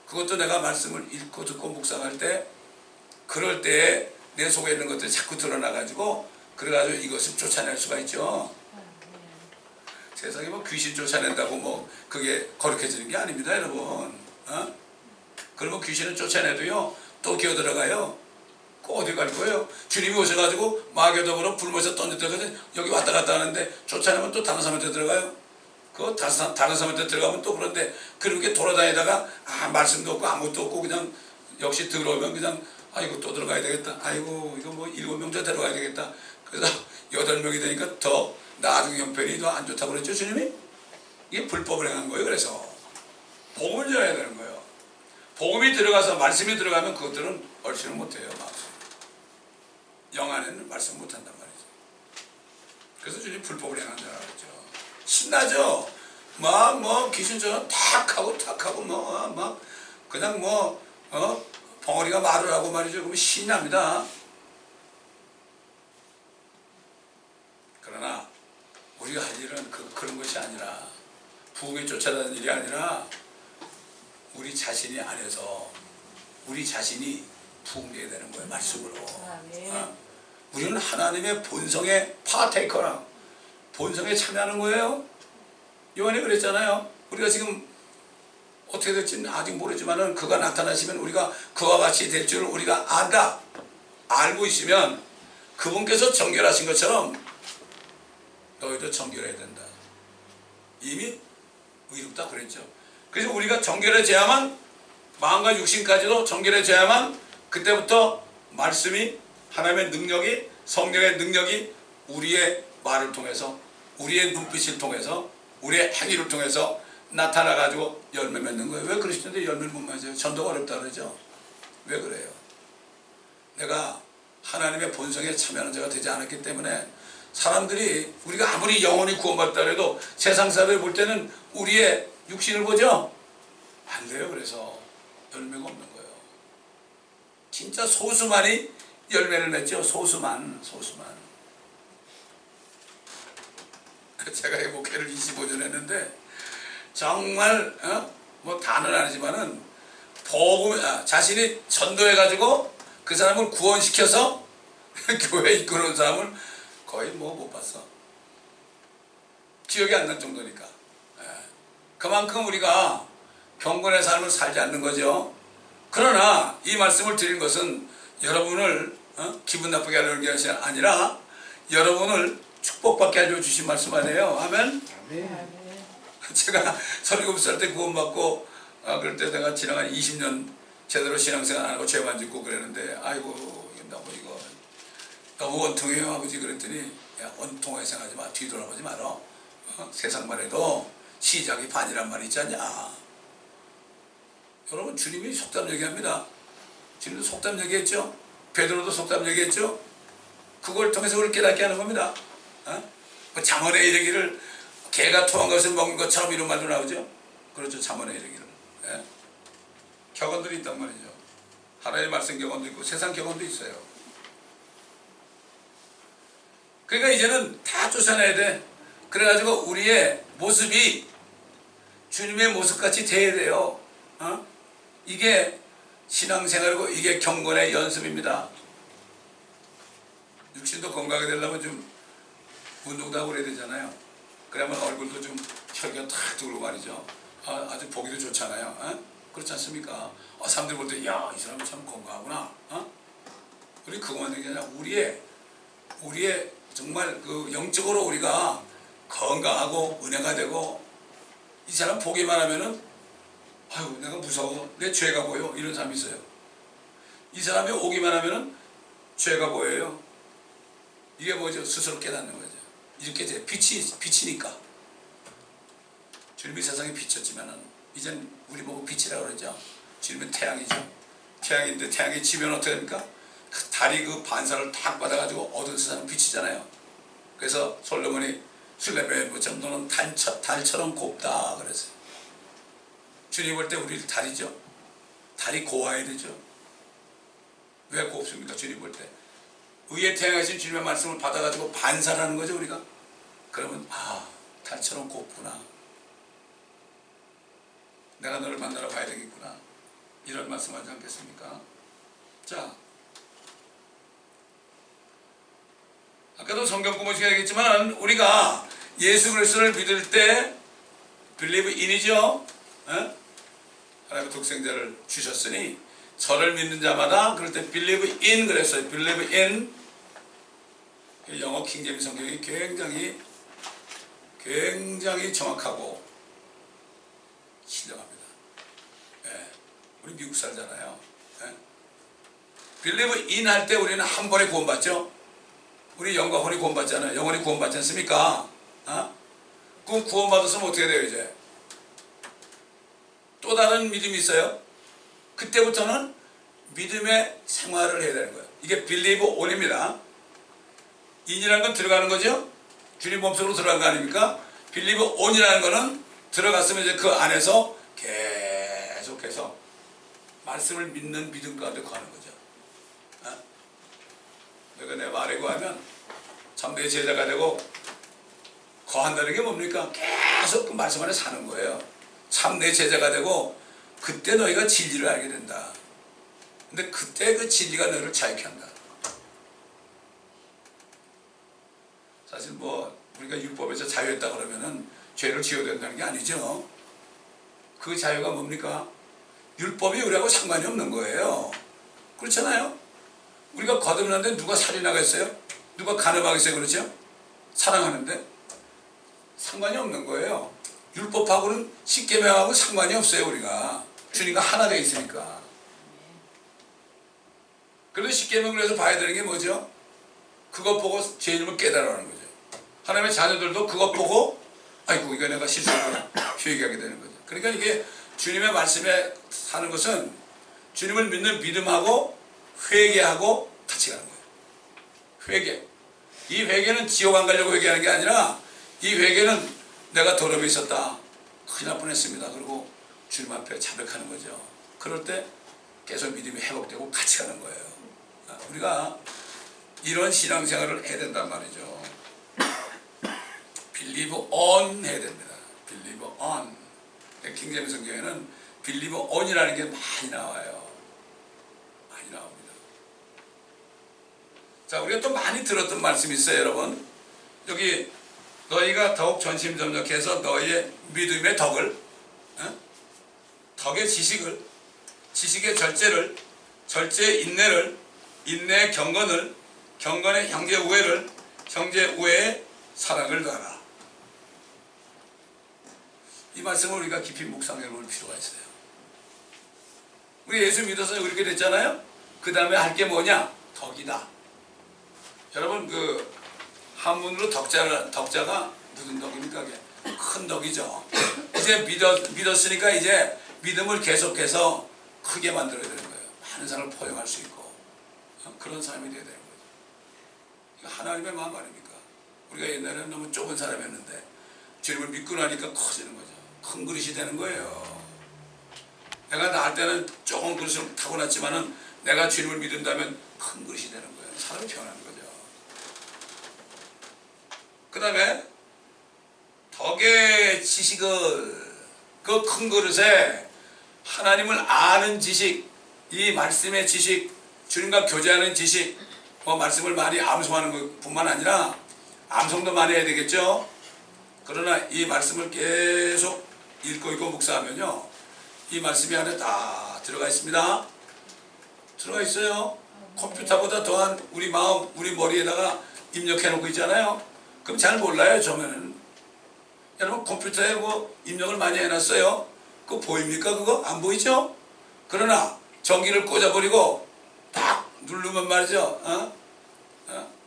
그것도 내가 말씀을 읽고 듣고 묵상할 때 그럴 때에 내 속에 있는 것들이 자꾸 드러나가지고 그래가지고 이것을 쫓아낼 수가 있죠. 세상에 뭐 귀신 쫓아낸다고 뭐 그게 거룩해지는 게 아닙니다 여러분. 그러면 귀신을 쫓아내도요 또 기어 들어가요. 그 어디 갈 거예요? 주님이 오셔가지고 마귀더불어 불모에서 던져들어가서 여기 왔다 갔다 하는데 쫓아내면 또 다른 사람한테 들어가요. 그 다른 사람한테 들어가면 또 그런데 그렇게 돌아다니다가 말씀도 없고 아무것도 없고 그냥 역시 들어오면 그냥 아이고 또 들어가야 되겠다. 아이고 이거 뭐 7명째 들어가야 되겠다. 그래서 8명이 되니까 더 나중 형편이 더 안 좋다고 그랬죠 주님이? 이게 불법을 행한 거예요. 그래서 복음을 전해야 되는 거예요. 복음이 들어가서 말씀이 들어가면 그것들은 얼씬을 못해요. 영 안에는 말씀 못한단 말이죠. 그래서 주님 불법을 행한 줄 알았죠. 신나죠? 뭐 귀신처럼 탁하고 그냥 벙어리가 말을 하고 말이죠. 그러면 신이 납니다. 그러나 우리가 할 일은 그런 것이 아니라 부흥에 쫓아다니는 일이 아니라 우리 자신이 안에서 우리 자신이 부흥되어야 되는 거예요. 말씀으로. 우리는 하나님의 본성의 파테이커라. 본성에 참여하는 거예요. 요한이 그랬잖아요. 우리가 지금 어떻게 될지는 아직 모르지만은 그가 나타나시면 우리가 그와 같이 될 줄을 우리가 안다. 알고 있으면 그분께서 정결하신 것처럼 너희도 정결해야 된다. 이미 의롭다 그랬죠. 그래서 우리가 정결해져야만 마음과 육신까지도 정결해져야만 그때부터 말씀이 하나님의 능력이 성령의 능력이 우리의 말을 통해서 우리의 눈빛을 통해서 우리의 행위를 통해서 나타나가지고 열매 맺는 거예요. 왜 그러시는데 열매를 못 맺어요? 전도가 어렵다 그러죠. 왜 그래요? 내가 하나님의 본성에 참여하는 자가 되지 않았기 때문에 사람들이 우리가 아무리 영원히 구원받다 해도 세상 사람을 볼 때는 우리의 육신을 보죠? 안 돼요. 그래서 열매가 없는 거예요. 진짜 소수만이 열매를 맺죠. 소수만. 제가 이 목회를 25년 했는데 정말 뭐 다는 아니지만은 자신이 전도해가지고 그 사람을 구원시켜서 교회에 이끌어온 사람을 거의 뭐 못 봤어. 기억이 안 날 정도니까. 그만큼 우리가 경건의 삶을 살지 않는 거죠. 그러나 이 말씀을 드린 것은 여러분을 기분 나쁘게 하려는 게 아니라 여러분을 축복받게 하려 주신 말씀 아니에요. 아멘? 제가 37살 때 구원받고 그럴 때 내가 지나간 20년 제대로 신앙생활 안 하고 죄만 짓고 그랬는데 아이고 이거 너무 원통해요 아버지. 그랬더니 야, 원통하게 생각하지 마. 뒤돌아보지 마라. 세상만 해도 시작이 반이란 말이 있지 않냐. 여러분 주님이 속담 얘기합니다. 주님도 속담 얘기했죠. 베드로도 속담 얘기했죠. 그걸 통해서 우리를 깨닫게 하는 겁니다. 뭐 잠언에 이르기를 개가 토한 것을 먹은 것처럼 이런 말도 나오죠. 그렇죠. 잠언에 이르기를. 격언들이 있단 말이죠. 하나님의 말씀 격언도 있고 세상 격언도 있어요. 그러니까 이제는 다 쫓아내야 돼. 그래가지고 우리의 모습이 주님의 모습같이 돼야 돼요. 이게 신앙생활이고 이게 경건의 연습입니다. 육신도 건강하게 되려면 좀 운동도 하고 그래야 되잖아요. 그러면 얼굴도 좀 혈기가 탁 들고 말이죠. 아주 보기도 좋잖아요. 그렇지 않습니까? 사람들이 볼 때 야, 이 사람이 참 건강하구나. 우리 그것만 얘기 아니라 우리의 정말 그 영적으로 우리가 건강하고 은혜가 되고 이 사람 보기만 하면은 아유 내가 무서워 내 죄가 보여 이런 사람이 있어요. 이 사람이 오기만 하면은 죄가 보여요. 이게 뭐죠? 스스로 깨닫는 거죠. 이렇게 이제 빛이니까 주님이 세상에 비쳤지만은 이젠 우리 보고 빛이라고 그러죠. 주님은 태양이죠. 태양인데 태양이 지면 어떻게 됩니까? 그 달이 그 반사를 탁 받아가지고 어두운 세상은 비치잖아요. 그래서 솔로몬이 술레베 뭐좀 너는 달처럼 곱다 그랬어요. 주님 볼 때 우리 달이죠. 달이 고와야 되죠. 왜 곱습니까? 주님 볼 때 의의 태양하신 주님의 말씀을 받아가지고 반사하는 거죠 우리가. 그러면 달처럼 곱구나. 내가 너를 만나러 가야 되겠구나. 이런 말씀하지 않겠습니까? 자, 아까도 성경 공부시간 얘기했지만 우리가 예수 그리스도를 믿을 때 believe in이죠. 하나님의 독생자를 주셨으니 저를 믿는 자마다 그럴 때 believe in 그랬어요. believe in. 영어 킹제임스 성경이 굉장히 정확하고 신령합니다. 우리 미국 살잖아요. believe in 할 때 우리는 한 번에 구원받죠. 우리 영과 혼이 구원받잖아요. 영혼이 구원받지 않습니까? 그럼 구원받았으면 어떻게 돼요 이제? 또 다른 믿음이 있어요. 그때부터는 믿음의 생활을 해야 되는 거예요. 이게 believe on입니다. in이라는 건 들어가는 거죠. 주님 몸속으로 들어간 거 아닙니까? believe on이라는 거는 들어갔으면 이제 그 안에서 계속해서 말씀을 믿는 믿음 가운데 거하는 거죠. 내가 내 말에 거하면 참된 제자가 되고 거한다는 게 뭡니까? 계속 그 말씀 안에 사는 거예요. 참된 제자가 되고 그때 너희가 진리를 알게 된다. 근데 그때 그 진리가 너희를 자유케 한다. 사실 뭐 우리가 율법에서 자유했다 그러면은 죄를 지어야 된다는 게 아니죠. 그 자유가 뭡니까? 율법이 우리하고 상관이 없는 거예요. 그렇잖아요. 우리가 거듭났는데 누가 살인하겠어요? 누가 간음하겠어요? 그렇죠? 사랑하는데 상관이 없는 거예요. 율법하고는 십계명하고 상관이 없어요. 우리가 주님과 하나 되어 있으니까. 그래서 십계명을 해서 봐야 되는 게 뭐죠? 그것 보고 죄 이름을 깨달아라는 거죠. 하나님의 자녀들도 그것 보고 아이고 이거 내가 실수했구나 회개하게 되는 거죠. 그러니까 이게 주님의 말씀에 사는 것은 주님을 믿는 믿음하고 회개하고 같이 가는 거예요. 회개. 이 회개는 지옥 안 가려고 회개하는 게 아니라 이 회개는 내가 더러움이 있었다. 큰일 날 뻔했습니다. 그리고 주님 앞에 자백하는 거죠. 그럴 때 계속 믿음이 회복되고 같이 가는 거예요. 우리가 이런 신앙생활을 해야 된단 말이죠. Believe on 해야 됩니다. Believe on. 킹제임스 성경에는 Believe on이라는 게 많이 나와요. 많이 나옵니다. 자, 우리가 또 많이 들었던 말씀이 있어요, 여러분. 여기 너희가 더욱 전심전력해서 너희의 믿음의 덕을, 덕의 지식을, 지식의 절제를, 절제의 인내를, 인내의 경건을, 경건의 형제 우애를, 형제 우애의 사랑을 더하라. 이 말씀을 우리가 깊이 묵상해 볼 필요가 있어요. 우리 예수 믿어서 그렇게 됐잖아요. 그 다음에 할 게 뭐냐? 덕이다. 여러분 그 한문으로 덕자가 무슨 덕입니까? 큰 덕이죠. 이제 믿었으니까 이제 믿음을 계속해서 크게 만들어야 되는 거예요. 많은 사람을 포용할 수 있고 그런 삶이 되어야 되는 거죠. 이거 하나님의 마음 아닙니까? 우리가 옛날에는 너무 좁은 사람이었는데 주님을 믿고 나니까 커지는 거죠. 큰 그릇이 되는 거예요. 내가 나할 때는 조금 그릇을 타고났지만은 내가 주님을 믿는다면 큰 그릇이 되는 거예요. 사람이 변하는 거죠. 그 다음에 덕의 지식을 그 큰 그릇에 하나님을 아는 지식, 이 말씀의 지식, 주님과 교제하는 지식, 말씀을 많이 암송하는 것뿐만 아니라 암송도 많이 해야 되겠죠. 그러나 이 말씀을 계속 읽고 묵상하면요, 이 말씀이 안에 다 들어가 있습니다. 들어가 있어요. 컴퓨터보다 더한 우리 마음, 우리 머리에다가 입력해 놓고 있잖아요. 그럼 잘 몰라요, 처음에는. 여러분 컴퓨터에 입력을 많이 해놨어요. 그거 보입니까? 그거? 안 보이죠? 그러나 전기를 꽂아버리고 딱 누르면 말이죠.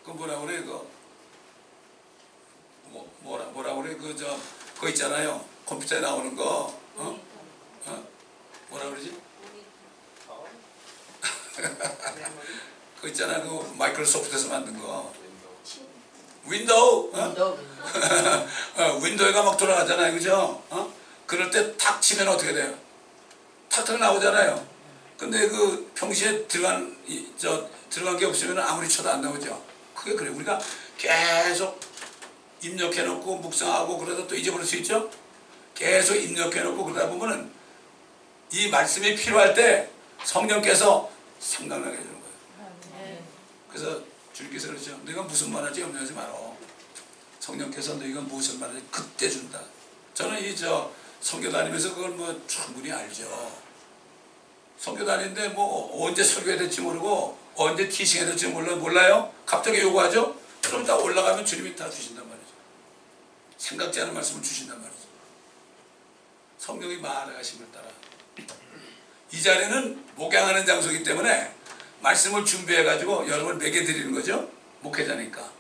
그 뭐라 그래? 뭐라 그래? 그거 있잖아요. 컴퓨터에 나오는 거. 뭐라 그러지? 그거 있잖아. 그 마이크로소프트에서 만든 거. 윈도우. 윈도우가 막 돌아가잖아요. 그죠? 그럴 때 탁 치면 어떻게 돼요? 탁탁 나오잖아요. 근데 그 평소에 들어간 게 없으면 아무리 쳐도 안 나오죠. 그게 그래. 우리가 계속 입력해 놓고 묵상하고 그러다 또 잊어버릴 수 있죠? 계속 입력해 놓고 그러다 보면은 이 말씀이 필요할 때 성령께서 생각나게 해주는 거예요. 그래서 주님께서 그러죠. 너희가 무슨 말하지 염려하지 마라. 성령께서 너희가 무슨 말하지 그때 준다. 저는 선교 다니면서 그걸 충분히 알죠. 선교 다니는데 언제 설교해야 될지 모르고 언제 티칭해야 될지 몰라요. 갑자기 요구하죠. 그럼 다 올라가면 주님이 다 주신단 말이죠. 생각지 않은 말씀을 주신단 말이죠. 성경이 말하심을 따라. 이 자리는 목양하는 장소이기 때문에 말씀을 준비해가지고 여러분을 먹여드리는 거죠. 목회자니까.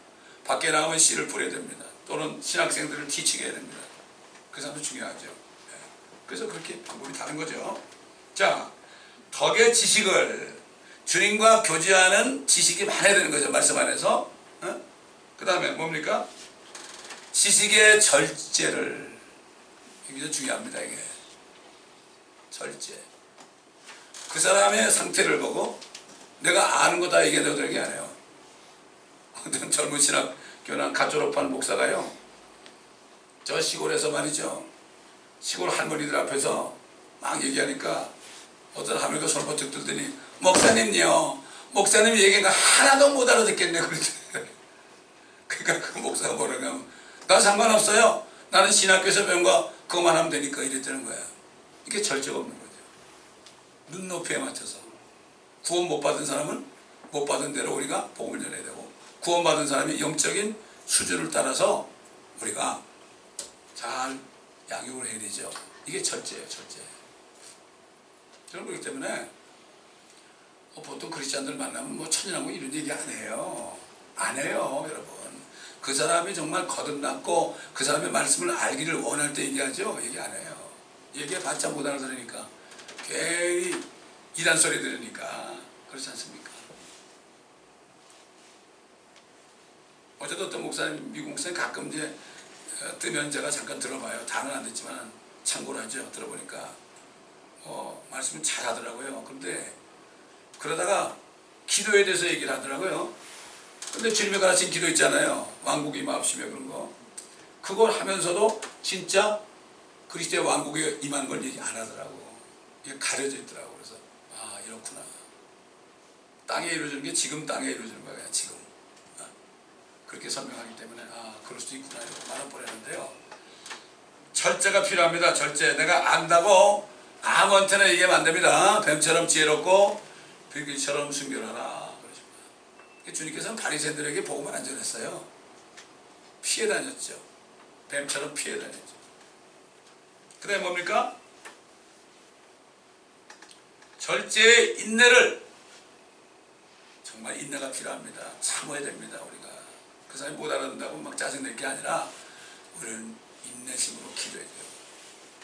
밖에 나가면 씨를 뿌려야 됩니다. 또는 신학생들을 티칭해야 됩니다. 그 사람도 중요하죠. 그래서 그렇게 방법이 다른 거죠. 자, 덕의 지식을 주님과 교제하는 지식이 많아야 되는 거죠. 말씀 안에서. 그 다음에 뭡니까? 지식의 절제를. 이게 중요합니다. 이게 절제. 그 사람의 상태를 보고 내가 아는 거 다 얘기해도 되는 게 아니에요. 어떤 젊은 신학교나 갓 졸업한 목사가요, 저 시골에서 말이죠, 시골 할머니들 앞에서 막 얘기하니까 어떤 할머니가 손을 번쩍 들더니 목사님요, 목사님 얘기한 거 하나도 못 알아듣겠네. 그러니까 그 목사가 뭐라고 하면 나 상관없어요. 나는 신학교에서 배운 거 그것만 하면 되니까 이랬다는 거야. 이게 절제가 없는 거죠. 눈높이에 맞춰서. 구원 못 받은 사람은 못 받은 대로 우리가 복음을 전해야 되고, 구원 받은 사람이 영적인 수준을 따라서 우리가 잘 양육을 해야 되죠. 이게 절제예요, 절제. 저는 그렇기 때문에 보통 크리스찬들 만나면 천연하고 이런 얘기 안 해요. 안 해요, 여러분. 그 사람이 정말 거듭났고 그 사람의 말씀을 알기를 원할 때 얘기하죠. 얘기 안 해요. 얘기해봤자 못 알아들으니까 괜히 이단 소리 들으니까. 그렇지 않습니까? 어제도 어떤 목사님, 미국 목사님 가끔 이제 뜨면 제가 잠깐 들어봐요. 다는 안 듣지만 참고를 하죠. 들어보니까 말씀을 잘 하더라고요. 그런데 그러다가 기도에 대해서 얘기를 하더라고요. 근데 주님이 가르친 기도 있잖아요. 왕국이 임하옵시며 그런 거. 그걸 하면서도 진짜 그리스도의 왕국이 임하는 걸 얘기 안 하더라고. 이게 가려져 있더라고. 그래서 아, 이렇구나. 땅에 이루어지는 게 지금 땅에 이루어지는 거야. 지금. 그렇게 설명하기 때문에 아, 그럴 수도 있구나 이렇게 말아버렸는데요. 절제가 필요합니다. 절제. 내가 안다고 아무한테나 얘기하면 안 됩니다. 뱀처럼 지혜롭고 비둘기처럼 순결하라. 그러십니다. 주님께서는 바리새인들에게 복음을 안 전했어요. 피해 다녔죠. 뱀처럼 피해 다녔죠. 그 다음에 뭡니까? 절제의 인내를, 정말 인내가 필요합니다. 참아야 됩니다. 우리가 그 사람이 못 알아듣는다고 막 짜증낼 게 아니라 우리는 인내심으로 기도해야 돼요.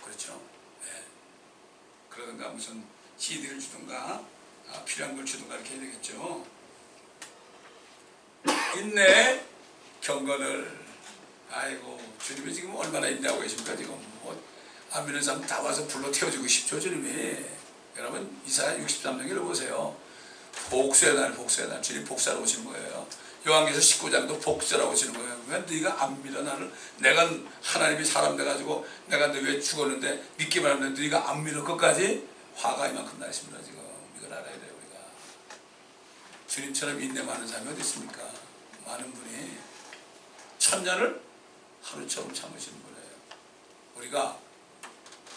그렇죠? 네. 그러든가 무슨 CD를 주든가 필요한 걸 주든가 이렇게 해야 되겠죠. 인내 경건을, 아이고 주님이 지금 얼마나 인내하고 계십니까? 지금 안 믿는 사람 다 와서 불러 태워주고 싶죠. 주님이. 여러분 이사야 63장 읽어보세요. 복수의 날, 복수의 날. 주님 복수하러 오시는 거예요. 요한계시서 19장도 복수하러 오시는 거예요. 왜 네가 안 믿어 나를? 내가 하나님이 사람 돼가지고 내가 너 왜 죽었는데 믿기만 하면 네가 안 믿어 끝까지? 화가 이만큼 나십니다. 지금 이걸 알아야 돼요. 우리가 주님처럼 인내 많은 사람이 어디 있습니까? 많은 분이 천년을 하루처럼 참으시는 거예요. 우리가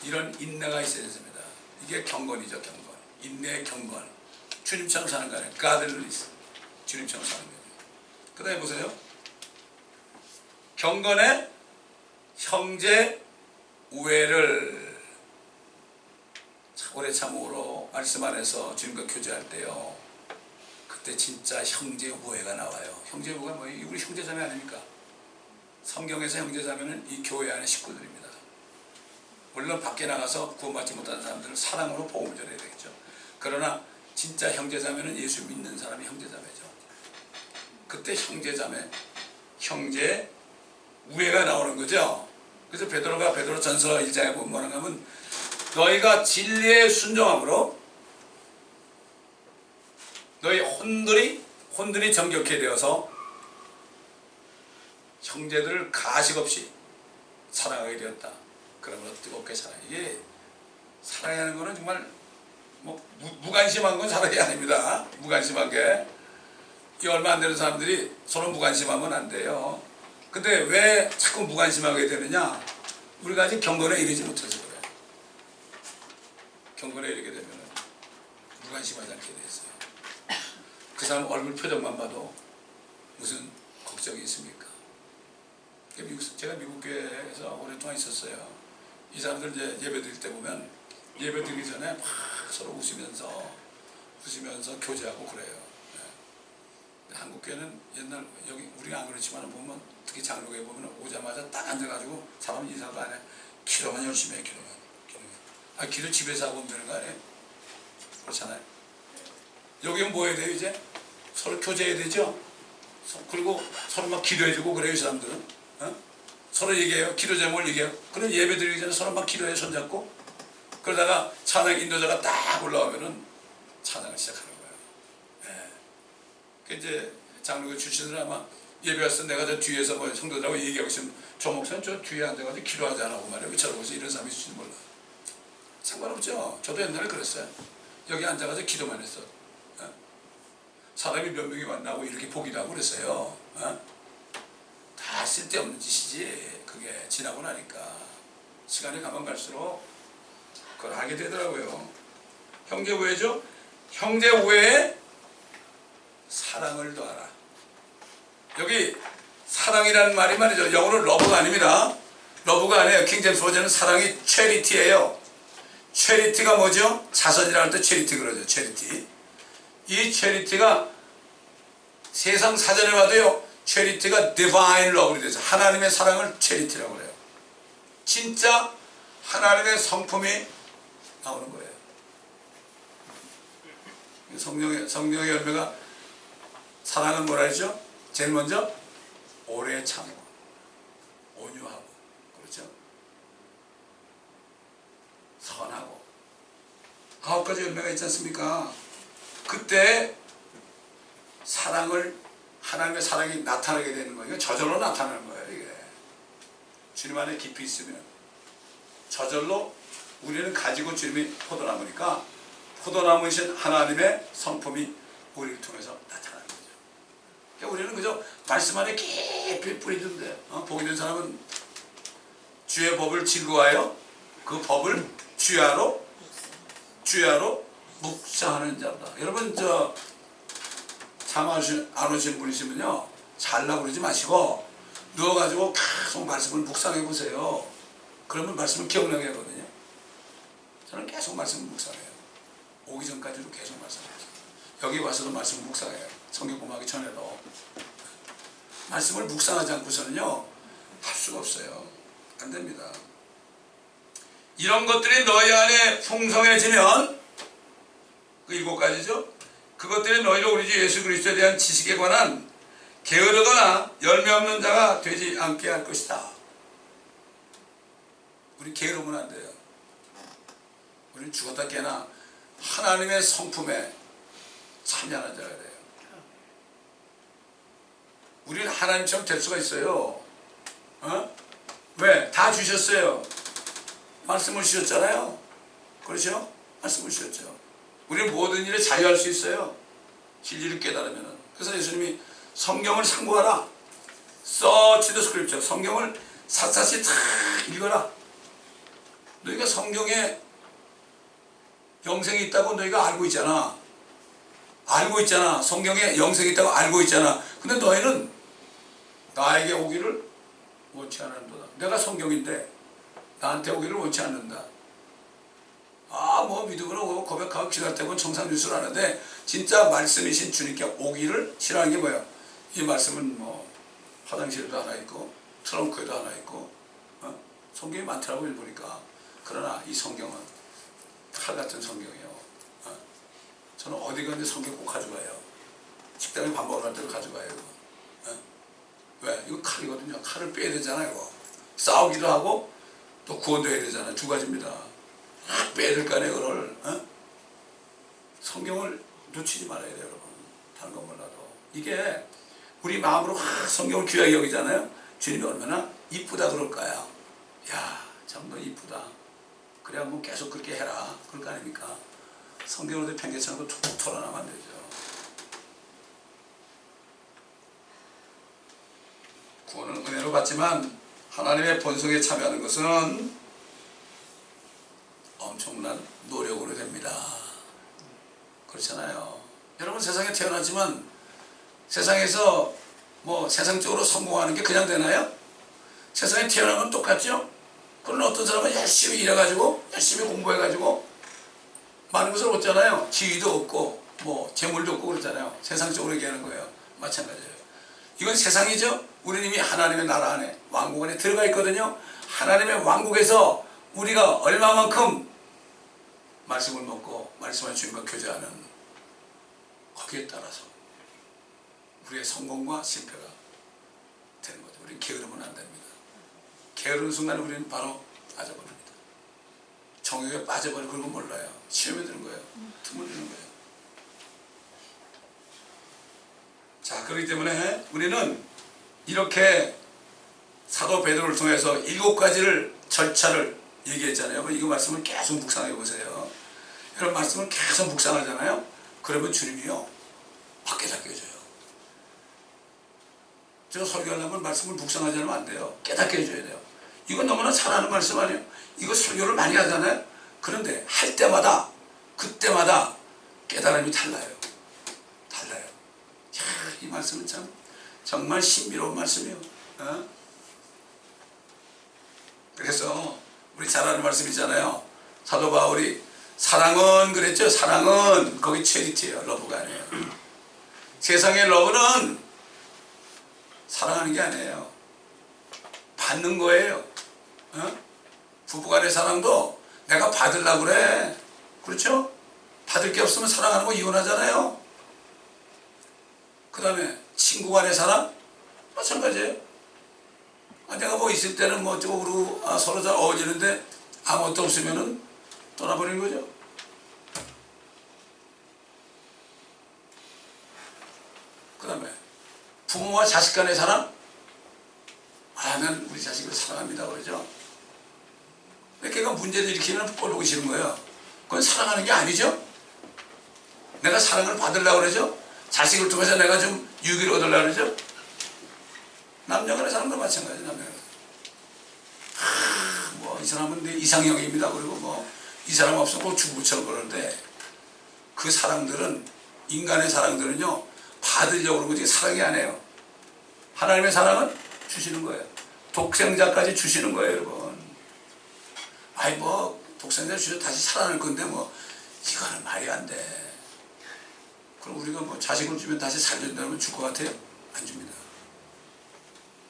이런 인내가 있어야 됩니다. 이게 경건이죠. 경건. 인내의 경건. 주님처럼 사는 거 아니에요. 가들리스. 주님처럼 사는 거예요. 그 다음에 보세요. 경건의 형제 우애를 오래 참으로 말씀 안에서 주님과 교제할 때요. 그때 진짜 형제 우애가 나와요. 형제 우애가 뭐예요? 우리 형제자매 아닙니까? 성경에서 형제자매는 이 교회 안의 식구들입니다. 물론 밖에 나가서 구원받지 못하는 사람들은 사랑으로 복음을 전해야 되겠죠. 그러나 진짜 형제자매는 예수 믿는 사람이 형제자매죠. 그때 형제자매, 형제 우애가 나오는 거죠. 그래서 베드로가 베드로전서 1장에 보면 뭐라고 하면 너희가 진리에 순종함으로 너희 혼들이 정결케 되어서 형제들을 가식 없이 사랑하게 되었다. 그러므로 뜨겁게 사랑해. 이게 사랑하는 거는 정말 무관심한 건 사랑이 아닙니다. 무관심한 게. 이 얼마 안 되는 사람들이 서로 무관심하면 안 돼요. 근데 왜 자꾸 무관심하게 되느냐? 우리가 아직 경건에 이르지 못해서 그래요. 경건에 이르게 되면 무관심하지 않게 돼 있어요. 그 사람 얼굴 표정만 봐도 무슨 걱정이 있습니까? 제가 미국 교회에서 오랫동안 있었어요. 이 사람들 이제 예배 드릴 때 보면 예배 드리기 전에 막 서로 웃으면서 교제하고 그래요. 네. 한국 교회는 옛날 여기 우리가 안 그렇지만 보면 특히 장로교회 보면 오자마자 딱 앉아가지고 사람 인사도 안 해. 기도만 열심히 해. 기도만. 기도 집에서 하고 오면 되는 거 아니에요? 그렇잖아요. 여기는 뭐 해야 돼요 이제? 서로 교제해야 되죠? 그리고 서로 막 기도해주고 그래요 이 사람들은. 서로 얘기해요. 기도 제목을 얘기해요. 그럼 예배 드리기 전에 서로 막 기도해 손잡고 그러다가 찬양 인도자가 딱 올라오면은 찬양을 시작하는 거예요. 네. 그 이제 장로교 출신들 아마 예배 왔을 때 내가 저 뒤에서 뭐 성도들하고 얘기하고 있으면 저 목사는 저 뒤에 앉아가지고 기도하지 않고 말이에요. 왜 저러고 있어? 이런 사람이 있을지 몰라. 상관없죠. 저도 옛날에 그랬어요. 여기 앉아가지고 기도만 했어. 사람이 몇 명이 왔나고 이렇게 보기도 하고 그랬어요. 다 쓸데없는 짓이지. 그게 지나고 나니까 시간이 가면 갈수록 그걸 하게 되더라고요. 형제 우애죠? 형제 우애에 사랑을 더하라. 여기 사랑이라는 말이 말이죠. 영어로 러브가 아닙니다. 러브가 아니에요. 킹제임스 버전은 사랑이 체리티예요. 체리티가 뭐죠? 자선이라는 때 체리티 그러죠. 체리티. 이 체리티가 세상 사전에 봐도요. 체리티가 디바인 러브로 돼서 하나님의 사랑을 체리티라고 그래요. 진짜 하나님의 성품이 나오는 거예요. 성령의 열매가 사랑은 뭐라 했죠? 제일 먼저 오래 참고 온유하고 그렇죠? 선하고 9가지 열매가 있지 않습니까? 그때 하나님의 사랑이 나타나게 되는 거예요. 저절로 나타나는 거예요. 이게 주님 안에 깊이 있으면 저절로 우리는 가지고 주님이 포도나무니까 포도나무이신 하나님의 성품이 우리를 통해서 나타나는 거죠. 그러니까 우리는 그저 말씀 안에 깊이 뿌리던데 복 있는 사람은 주의 법을 즐거워하여 그 법을 주야로 묵상하는 자다. 여러분 잠 안 오신 분이시면요 잘라고 그러지 마시고 누워가지고 계속 말씀을 묵상해 보세요. 그러면 말씀을 기억나게 하거든요. 저는 계속 말씀을 묵상해요. 오기 전까지도 계속 말씀해요. 여기 와서도 말씀을 묵상해요. 성경 공부하기 전에도 말씀을 묵상하지 않고서는요 할 수가 없어요. 안 됩니다. 이런 것들이 너희 안에 풍성해지면 그 7가지죠. 그것들이 너희를 우리 주 예수 그리스도에 대한 지식에 관한 게으르거나 열매 없는 자가 되지 않게 할 것이다. 우리 게으르면 안 돼요. 우리는 죽었다 깨나 하나님의 성품에 참여하는 자가 돼요. 우리는 하나님처럼 될 수가 있어요. 왜? 다 주셨어요. 말씀을 주셨잖아요. 그렇죠? 말씀을 주셨죠. 우리는 모든 일에 자유할 수 있어요. 진리를 깨달으면. 그래서 예수님이 성경을 상고하라. Search the scripture. 성경을 샅샅이 다 읽어라. 너희가 성경에 영생이 있다고 너희가 알고 있잖아. 알고 있잖아. 성경에 영생이 있다고 알고 있잖아. 근데 너희는 나에게 오기를 원치 않는다. 내가 성경인데 나한테 오기를 원치 않는다. 뭐 믿음으로 고백하고 기도할 때면 정상뉴스를 하는데 진짜 말씀이신 주님께 오기를 싫어하는 게 뭐야? 이 말씀은 뭐 화장실에도 하나 있고 트렁크에도 하나 있고 성경이 많더라고 보니까. 그러나 이 성경은 칼 같은 성경이에요. 저는 어디 가는데 성경 꼭 가져가요. 식당에 밥 먹으러 갈 때도 가져가요. 왜? 이거 칼이거든요. 칼을 빼야 되잖아요. 이거. 싸우기도 하고 또 구원도 해야 되잖아요. 2가지입니다. 빼야 될 거 아니에요, 그걸. 성경을 놓치지 말아야 돼요, 여러분. 다른 건 몰라도. 이게 우리 마음으로 성경을 귀하게 여기잖아요. 주님이 얼마나 이쁘다 그럴까요? 야, 참 너 이쁘다. 그래야 뭐 계속 그렇게 해라. 그럴 거 아닙니까? 성경으로 팽개쳐놓고 툭툭 털어나면 안 되죠. 구원은 은혜로 받지만 하나님의 본성에 참여하는 것은 엄청난 노력으로 됩니다. 그렇잖아요. 여러분 세상에 태어났지만 세상에서 뭐 세상적으로 성공하는 게 그냥 되나요? 세상에 태어나면 똑같죠? 그러나 어떤 사람은 열심히 일해가지고 열심히 공부해가지고 많은 것을 얻잖아요. 지위도 얻고 뭐 재물도 얻고 그러잖아요. 세상적으로 얘기하는 거예요. 마찬가지예요. 이건 세상이죠. 우리는 이미 하나님의 나라 안에 왕국 안에 들어가 있거든요. 하나님의 왕국에서 우리가 얼마만큼 말씀을 먹고 말씀을 주님과 교제하는 거기에 따라서 우리의 성공과 실패가 되는 거죠. 우리는 게으르면 안 됩니다. 게으른 순간 우리는 바로 빠져버립니다. 정욕에 빠져버리고 그런 건 몰라요. 시험에 드는 거예요. 틈을 드는 거예요. 자, 그렇기 때문에 우리는 이렇게 사도 베드로를 통해서 7가지를 절차를 얘기했잖아요. 이거 말씀을 계속 묵상해 보세요. 이런 말씀을 계속 묵상하잖아요. 그러면 주님이요 확 깨닫게 해줘요. 제가 설교하려면 말씀을 묵상하지 않으면 안 돼요. 깨닫게 해줘야 돼요. 이건 너무나 잘 아는 말씀 아니에요. 이거 설교를 많이 하잖아요. 그런데 할 때마다 그때마다 깨달음이 달라요. 야, 이 말씀은 참 정말 신비로운 말씀이에요. 그래서 우리 잘 아는 말씀 있잖아요. 사도 바울이 사랑은 그랬죠. 사랑은 거기 체리티예요. 러브가 아니에요. 세상의 러브는 사랑하는 게 아니에요. 받는 거예요. 부부간의 사랑도 내가 받으려고 그래. 그렇죠? 받을 게 없으면 사랑하는 거 이혼하잖아요. 그 다음에 친구 간의 사랑, 마찬가지예요. 내가 뭐 있을 때는 뭐 어쩌고 그러고 서로 잘 어울리는데 아무것도 없으면은 떠나버리는 거죠. 그 다음에 부모와 자식 간의 사랑. 난 우리 자식을 사랑합니다 그러죠. 근데 걔가 문제를 일으키면 꼴 보기 싫은 거예요. 그건 사랑하는 게 아니죠. 내가 사랑을 받으려고 그러죠. 자식을 통해서 내가 좀 유기를 얻으려고 그러죠. 남녀간의 사랑도 마찬가지. 남녀간의 뭐 이 사람은 내 이상형입니다 그리고 뭐 이 사람 없으면 꼭 죽을처럼 그러는데, 그 사랑들은, 인간의 사랑들은요 받으려고 그러는 거지 사랑이 아니에요. 하나님의 사랑은 주시는 거예요. 독생자까지 주시는 거예요 여러분. 뭐 독생자 주셔서 다시 살아날 건데 뭐 이거는 말이 안 돼. 그럼 우리가 뭐 자식을 주면 다시 살려준다면 줄 것 같아요? 안 줍니다.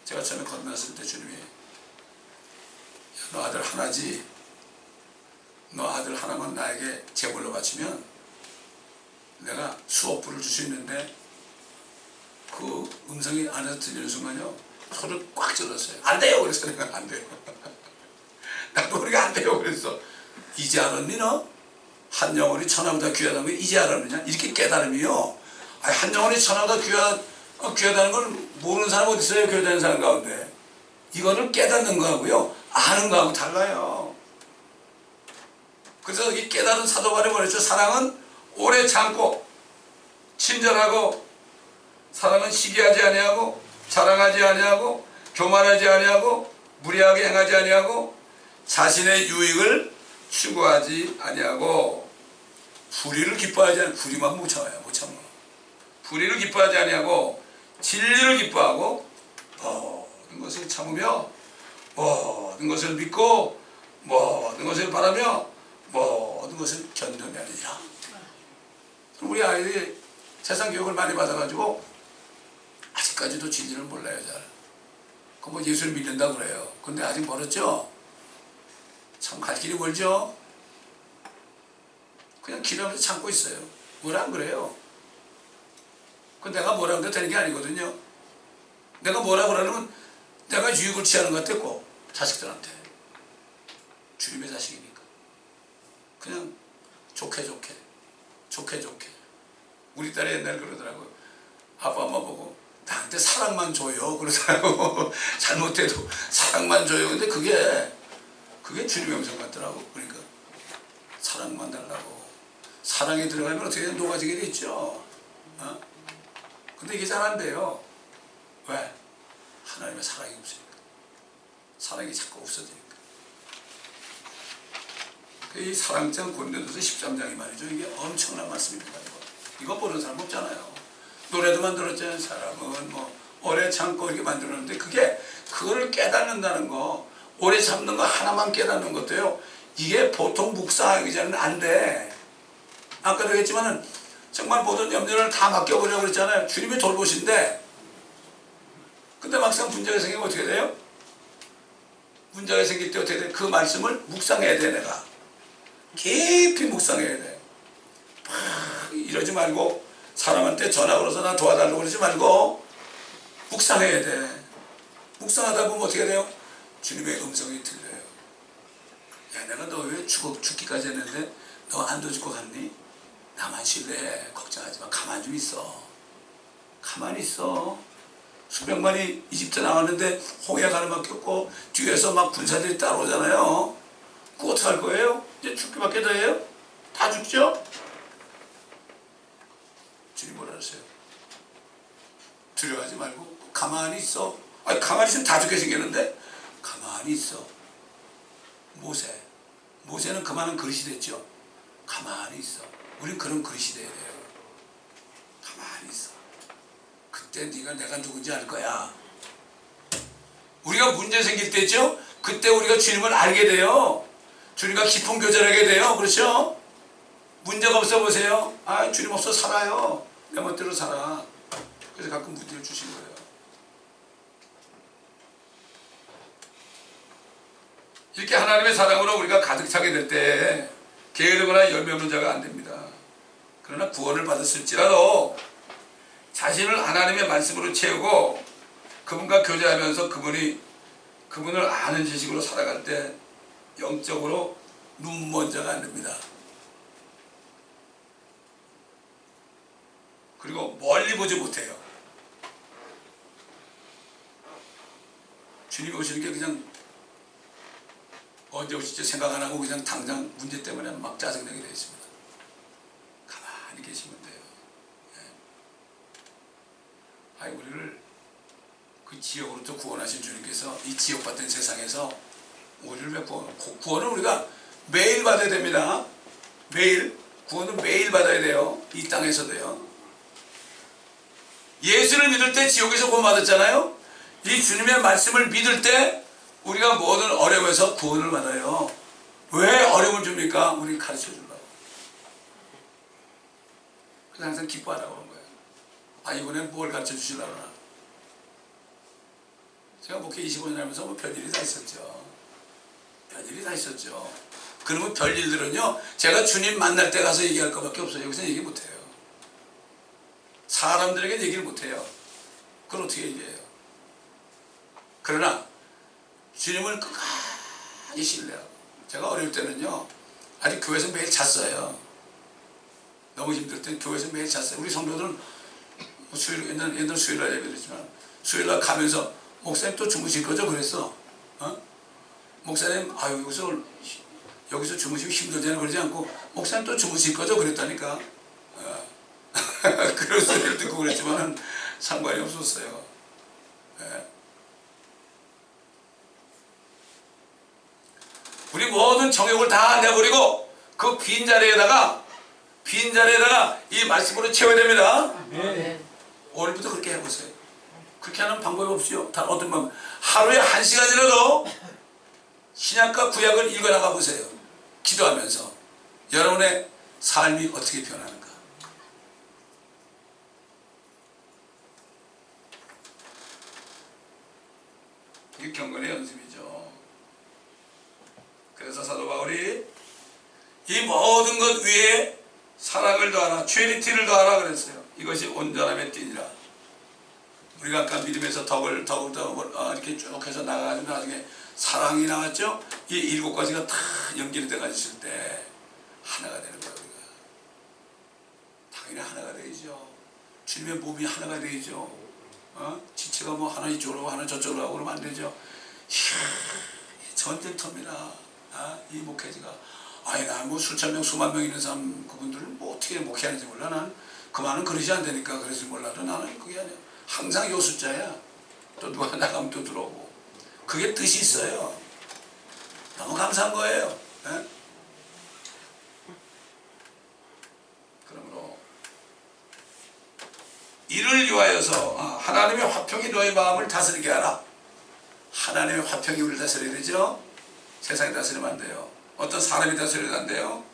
제가 처음에 건너왔을 때 주님이 너 아들 하나지, 너 아들 하나만 나에게 제물로 바치면 내가 수억 불을 줄 수 있는데, 그 음성이 안에서 들리는 순간요 소리를 꽉 질렀어요. 안 돼요. 그래서 내가 안 돼요. 나도 그러니까 안 돼요. 그래서 이제 알았니 너? 한 영혼이 천하보다 귀하다는 거 이제 알았느냐? 이렇게 깨달음이요. 한 영혼이 천하보다 귀하다는 걸 모르는 사람 어디 있어요? 교회 다니는 사람 가운데. 이거를 깨닫는 거하고요 아는 거하고 달라요. 그래서 이 깨달은 사도 바울이 말했죠. 사랑은 오래 참고 친절하고, 사랑은 시기하지 아니하고 자랑하지 아니하고 교만하지 아니하고 무리하게 행하지 아니하고 자신의 유익을 추구하지 아니하고 불의를 기뻐하지 아니하고, 불의만 못 참아요. 못 참아. 불의를 기뻐하지 아니하고 진리를 기뻐하고 모든 것을 참으며 모든 것을 믿고 모든 것을 바라며 모든 것을 견뎌내느니라. 우리 아이들이 세상 교육을 많이 받아가지고 아직까지도 진리를 몰라요. 잘. 그 뭐 예수를 믿는다고 그래요. 근데 아직 멀었죠. 참 갈 길이 멀죠. 그냥 기도하면서 참고 있어요. 뭐라 안 그래요. 그 내가 뭐라 그래도 되는 게 아니거든요. 내가 뭐라 그러면 내가 유익을 취하는 것 같아. 꼭 자식들한테. 주님의 자식이니까 그냥 좋게 우리 딸이 옛날에 그러더라고요. 아빠 엄마 보고 나한테 사랑만 줘요 그러더라고. 잘못해도 사랑만 줘요. 근데 그게 주님의 음성 같더라고. 그러니까 사랑만 달라고. 사랑이 들어가면 어떻게 녹아지게 돼 있죠. 근데 이게 잘 안 돼요. 왜? 하나님의 사랑이 없으니까. 사랑이 자꾸 없어지니까. 이 사랑장 고린도전서 13장이 말이죠. 이게 엄청난 말씀입니다. 이거 모르는 사람 없잖아요. 노래도 만들었잖아요. 사람은 뭐 오래 참고 이렇게 만들었는데 그거를 깨닫는다는 거, 오래 참는 거 하나만 깨닫는 것도요. 이게 보통 묵상하기 전에는 안 돼. 아까도 했지만은 정말 모든 염려를 다 맡겨보려고 그랬잖아요. 주님이 돌보신데, 근데 막상 문제가 생기면 어떻게 돼요? 문제가 생길 때 어떻게 돼? 그 말씀을 묵상해야 돼. 내가 깊이 묵상해야 돼. 이러지 말고 사람한테 전화 걸어서 나 도와달라고 그러지 말고 묵상해야 돼. 묵상하다 보면 어떻게 돼요? 주님의 음성이 들려요. 야, 내가 너 왜 죽기까지 했는데 너 안도 죽고 갔니? 나만 쉴래. 걱정하지 마. 가만히 좀 있어. 가만히 있어. 수백만이 이집트 나왔는데 홍해 가는 밖에 없고 뒤에서 막 군사들이 따라오잖아요. 그거 어떻게 할 거예요? 이제 죽기밖에 더 해요? 다 죽죠? 주님 뭐라 하세요? 두려워하지 말고 가만히 있어. 아니 가만히 있으면 다 죽게 생겼는데 가만히 있어. 모세는 그만한 그릇이 됐죠. 가만히 있어. 우린 그런 그릇이 돼야 돼요. 가만히 있어. 그때 네가 내가 누군지 알 거야. 우리가 문제 생길 때죠. 그때 우리가 주님을 알게 돼요. 주님과 깊은 교제하게 돼요. 그렇죠? 문제가 없어 보세요. 주님 없어 살아요. 내 멋대로 살아. 그래서 가끔 문제를 주신 거예요. 이렇게 하나님의 사랑으로 우리가 가득 차게 될 때 게으르거나 열매 없는 자가 안 됩니다. 그러나 구원을 받았을지라도 자신을 하나님의 말씀으로 채우고 그분과 교제하면서 그분을 아는 지식으로 살아갈 때 영적으로 눈먼저가 안 됩니다. 그리고 멀리 보지 못해요. 주님이 오시는 게 그냥 언제 오실지 생각 안 하고 그냥 당장 문제 때문에 막 짜증내게 되어 있습니다. 가만히 계시면 돼요. 예. 우리를 그 지옥으로부터 구원하신 주님께서 이 지옥받은 세상에서 우리를 왜 구원은 우리가 매일 받아야 됩니다. 매일. 구원은 매일 받아야 돼요. 이 땅에서도요. 예수를 믿을 때 지옥에서 구원받았잖아요. 이 주님의 말씀을 믿을 때 우리가 모든 어려움에서 구원을 받아요. 왜 어려움을 줍니까? 우리 가르쳐 주려고. 그래서 항상 기뻐하라고 하는 거예요. 이번엔 뭘 가르쳐 주시려고 하나. 제가 목회 25년 하면서 뭐 별일이 다 있었죠. 별일이 다 있었죠. 그러면 별일들은요, 제가 주님 만날 때 가서 얘기할 것밖에 없어요. 여기서 얘기 못해요. 사람들에게 얘기를 못해요. 그걸 어떻게 얘기해요? 그러나 주님을 끝까지 신뢰하고, 제가 어릴 때는요 아직 교회에서 매일 잤어요. 너무 힘들 땐 교회에서 매일 잤어요. 우리 성도들은 옛날 수요일날 예배드렸지만 수요일날 가면서 목사님 또 주무실 거죠? 그랬어. 목사님 여기서 주무시면 힘들잖아요. 그러지 않고 목사님 또 주무실 거죠? 그랬다니까. 그런 소리를 듣고 그랬지만 상관이 없었어요. 예. 우리 모든 정욕을 다 내버리고 그 빈자리에다가 이 말씀으로 채워야 됩니다. 네. 오늘부터 그렇게 해보세요. 그렇게 하는 방법이 없죠. 다 어떤 방법? 하루에 1시간이라도 신약과 구약을 읽어나가 보세요. 기도하면서 여러분의 삶이 어떻게 변하는가. 이게 경건의 연습이죠. 그래서 사도 바울이 이 모든 것 위에 사랑을 더하라, 최리티를 더하라 그랬어요. 이것이 온전함의 띠니라. 우리가 아까 믿음에서 더욱더 이렇게 쭉 해서 나가가지고 나중에 사랑이 나왔죠. 이 7가지가 다 연결이 돼가지고 때 하나가 되는 거예요. 우리가 당연히 하나가 되죠. 주님의 몸이 하나가 되죠. 지체가 뭐 하나 이쪽으로 하나 저쪽으로 하고 그러면 안 되죠. 이야, 전쟁터입니다. 이 목회지가 난 뭐 수천 명 수만 명 있는 사람 그분들은 뭐 어떻게 목회하는지 몰라. 난 그만은 그러지 안 되니까 그러지 몰라도 나는 그게 아니야. 항상 요 숫자야. 또 누가 나가면 또 들어오고. 그게 뜻이 있어요. 너무 감사한 거예요. 네? 그러므로 이를 위하여서 하나님의 화평이 너의 마음을 다스리게 하라. 하나님의 화평이 우리를 다스려야 되죠. 세상이 다스리면 안 돼요. 어떤 사람이 다스려도 안 돼요.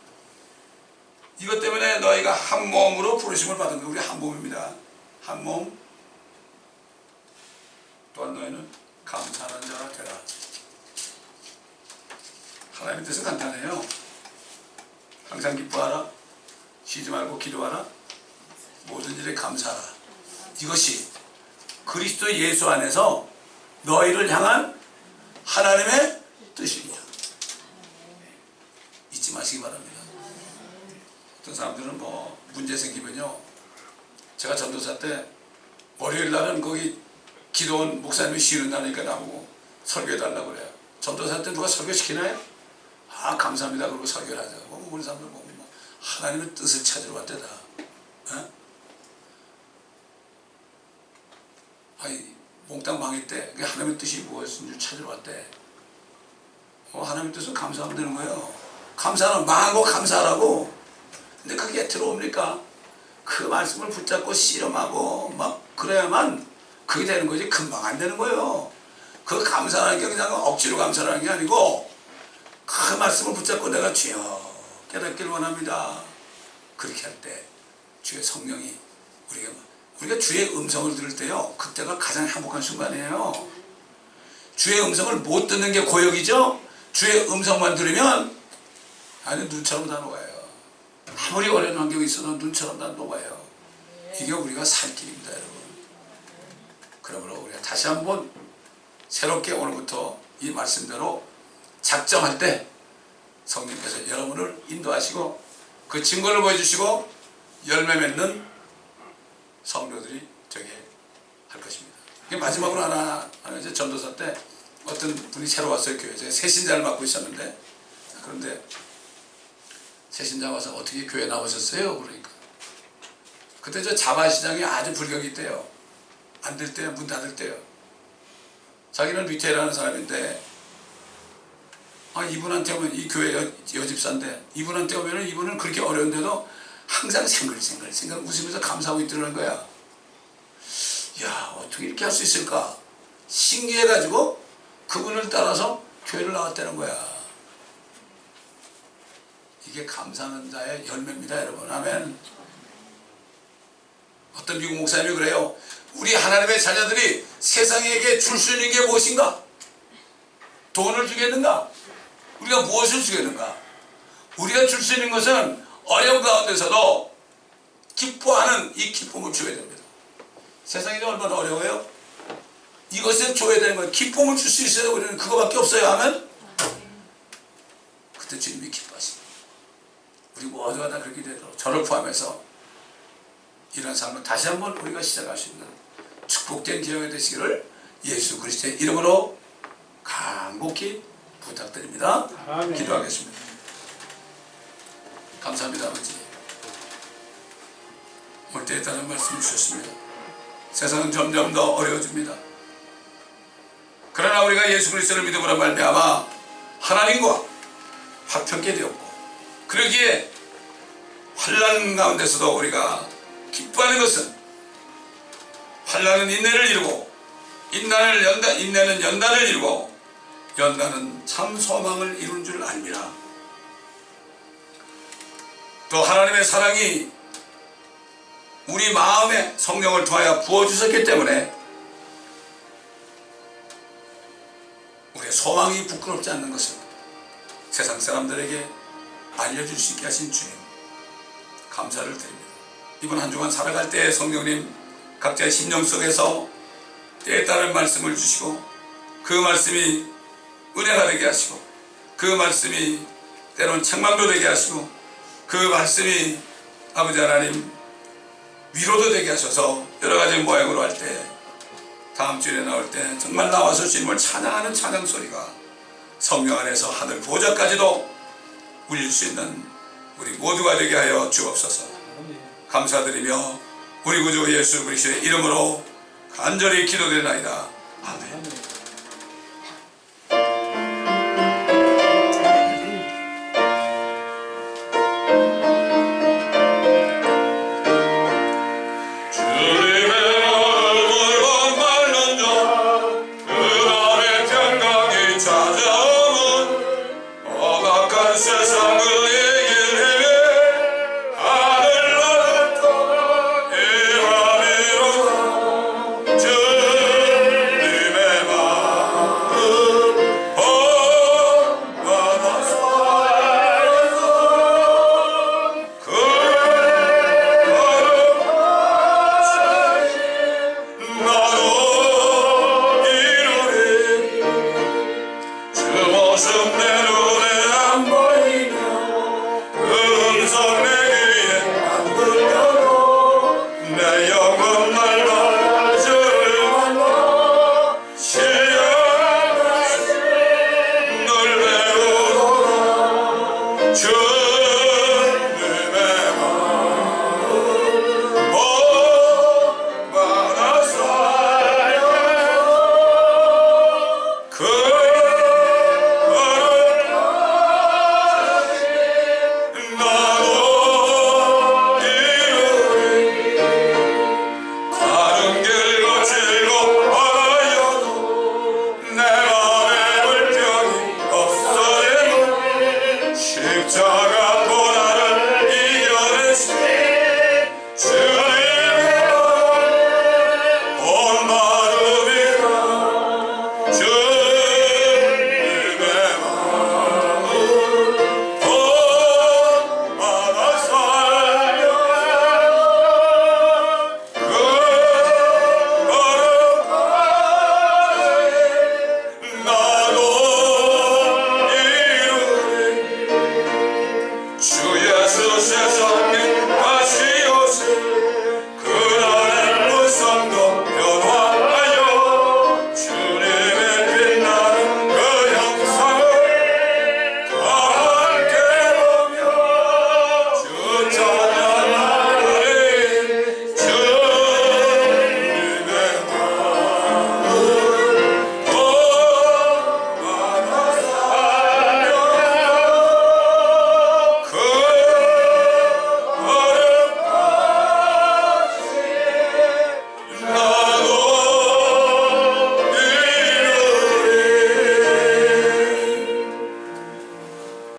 이것 때문에 너희가 한 몸으로 부르심을 받은 거예요. 우리 한 몸입니다. 한 몸. 또한 너희는 감사하는 자가 되라. 하나님의 뜻은 간단해요. 항상 기뻐하라. 쉬지 말고 기도하라. 모든 일에 감사하라. 이것이 그리스도 예수 안에서 너희를 향한 하나님의 뜻입니다. 잊지 마시기 바랍니다. 어떤 사람들은 뭐 문제 생기면요, 제가 전도사 때 월요일 날은 거기 기도원 목사님이 쉬는 날이니까 나보고 설교해달라고 그래요. 전도사 때 누가 설교시키나요? 감사합니다. 그러고 설교를 하자고. 우리 사람들 보면 뭐 하나님의 뜻을 찾으러 왔대다. 몽땅 망할 때 하나님의 뜻이 무엇인지 찾으러 왔대. 하나님의 뜻은 감사하면 되는 거예요. 감사하면 망하고 감사하라고. 근데 그게 들어옵니까? 그 말씀을 붙잡고 씨름하고 막 그래야만 그게 되는 거지. 금방 안 되는 거예요. 그 감사하는 게 그냥 억지로 감사하는 게 아니고 그 말씀을 붙잡고 내가 주여 깨닫기를 원합니다. 그렇게 할 때 주의 성령이 우리가 주의 음성을 들을 때요, 그때가 가장 행복한 순간이에요. 주의 음성을 못 듣는 게 고역이죠. 주의 음성만 들으면 눈처럼 다 녹아요. 아무리 어려운 환경이 있어도 눈처럼 다 녹아요. 이게 우리가 살 길입니다, 여러분. 그러므로 우리가 다시 한번 새롭게 오늘부터 이 말씀대로 작정할 때 성령께서 여러분을 인도하시고 그 증거를 보여주시고 열매 맺는 성도들이 되게 할 것입니다. 마지막으로 하나 이제 전도사 때 어떤 분이 새로 왔어요. 교회에. 제가 새신자를 맡고 있었는데, 그런데 새신자 와서 어떻게 교회 나오셨어요? 그러니까 그때 저 자바시장에 아주 불경이 있대요. 안 될 때요, 문 닫을 때요. 자기는 리테일하는 사람인데, 이분한테 오면, 이 교회 여집사인데 이분한테 오면은 이분은 그렇게 어려운데도 항상 생글생글 웃으면서 감사하고 있더라는 거야. 야, 어떻게 이렇게 할 수 있을까? 신기해가지고 그분을 따라서 교회를 나왔다는 거야. 이게 감사하는 자의 열매입니다, 여러분. 아멘. 어떤 미국 목사님이 그래요. 우리 하나님의 자녀들이 세상에게 줄 수 있는 게 무엇인가? 돈을 주겠는가? 우리가 무엇을 주겠는가? 우리가 줄 수 있는 것은 어려운 가운데서도 기뻐하는 이 기쁨을 줘야 됩니다. 세상이 얼마나 어려워요? 이것을 줘야 되는 거예요. 기쁨을 줄 수 있어야 우리는 그거밖에 없어요. 하면 그때 주님이 기뻐하십니다. 우리 모두가 다 그렇게 되도록 저를 포함해서 이런 삶을 다시 한번 우리가 시작할 수 있는 축복된 기회가 되시기를 예수 그리스도의 이름으로 간곡히 부탁드립니다. 아멘. 기도하겠습니다. 감사합니다, 아버지. 오늘 때에 따른 말씀을 주셨습니다. 세상은 점점 더 어려워집니다. 그러나 우리가 예수 그리스도를 믿음으로 말미암아 하나님과 화평케 되었고, 그러기에 환난 가운데서도 우리가 기뻐하는 것은 환난은 인내를 이루고 인내는 연단을 이루고 연단은 참 소망을 이룬 줄 압니다. 또 하나님의 사랑이 우리 마음에 성령을 통하여 부어주셨기 때문에 우리의 소망이 부끄럽지 않는 것을 세상 사람들에게 알려줄 수 있게 하신 주님, 감사를 드립니다. 이번 한 주간 살아갈 때 성령님 각자의 심령 속에서 때에 따른 말씀을 주시고, 그 말씀이 은혜가 되게 하시고, 그 말씀이 때론 책망도 되게 하시고, 그 말씀이 아버지 하나님 위로도 되게 하셔서 여러가지 모양으로 할 때, 다음 주에 나올 때 정말 나와서 주님을 찬양하는 찬양 소리가 성령 안에서 하늘 보좌까지도 울릴 수 있는 우리 모두가 되게 하여 주옵소서. 감사드리며 우리 구주 예수 그리스도의 이름으로 간절히 기도드리나이다. 아멘. No.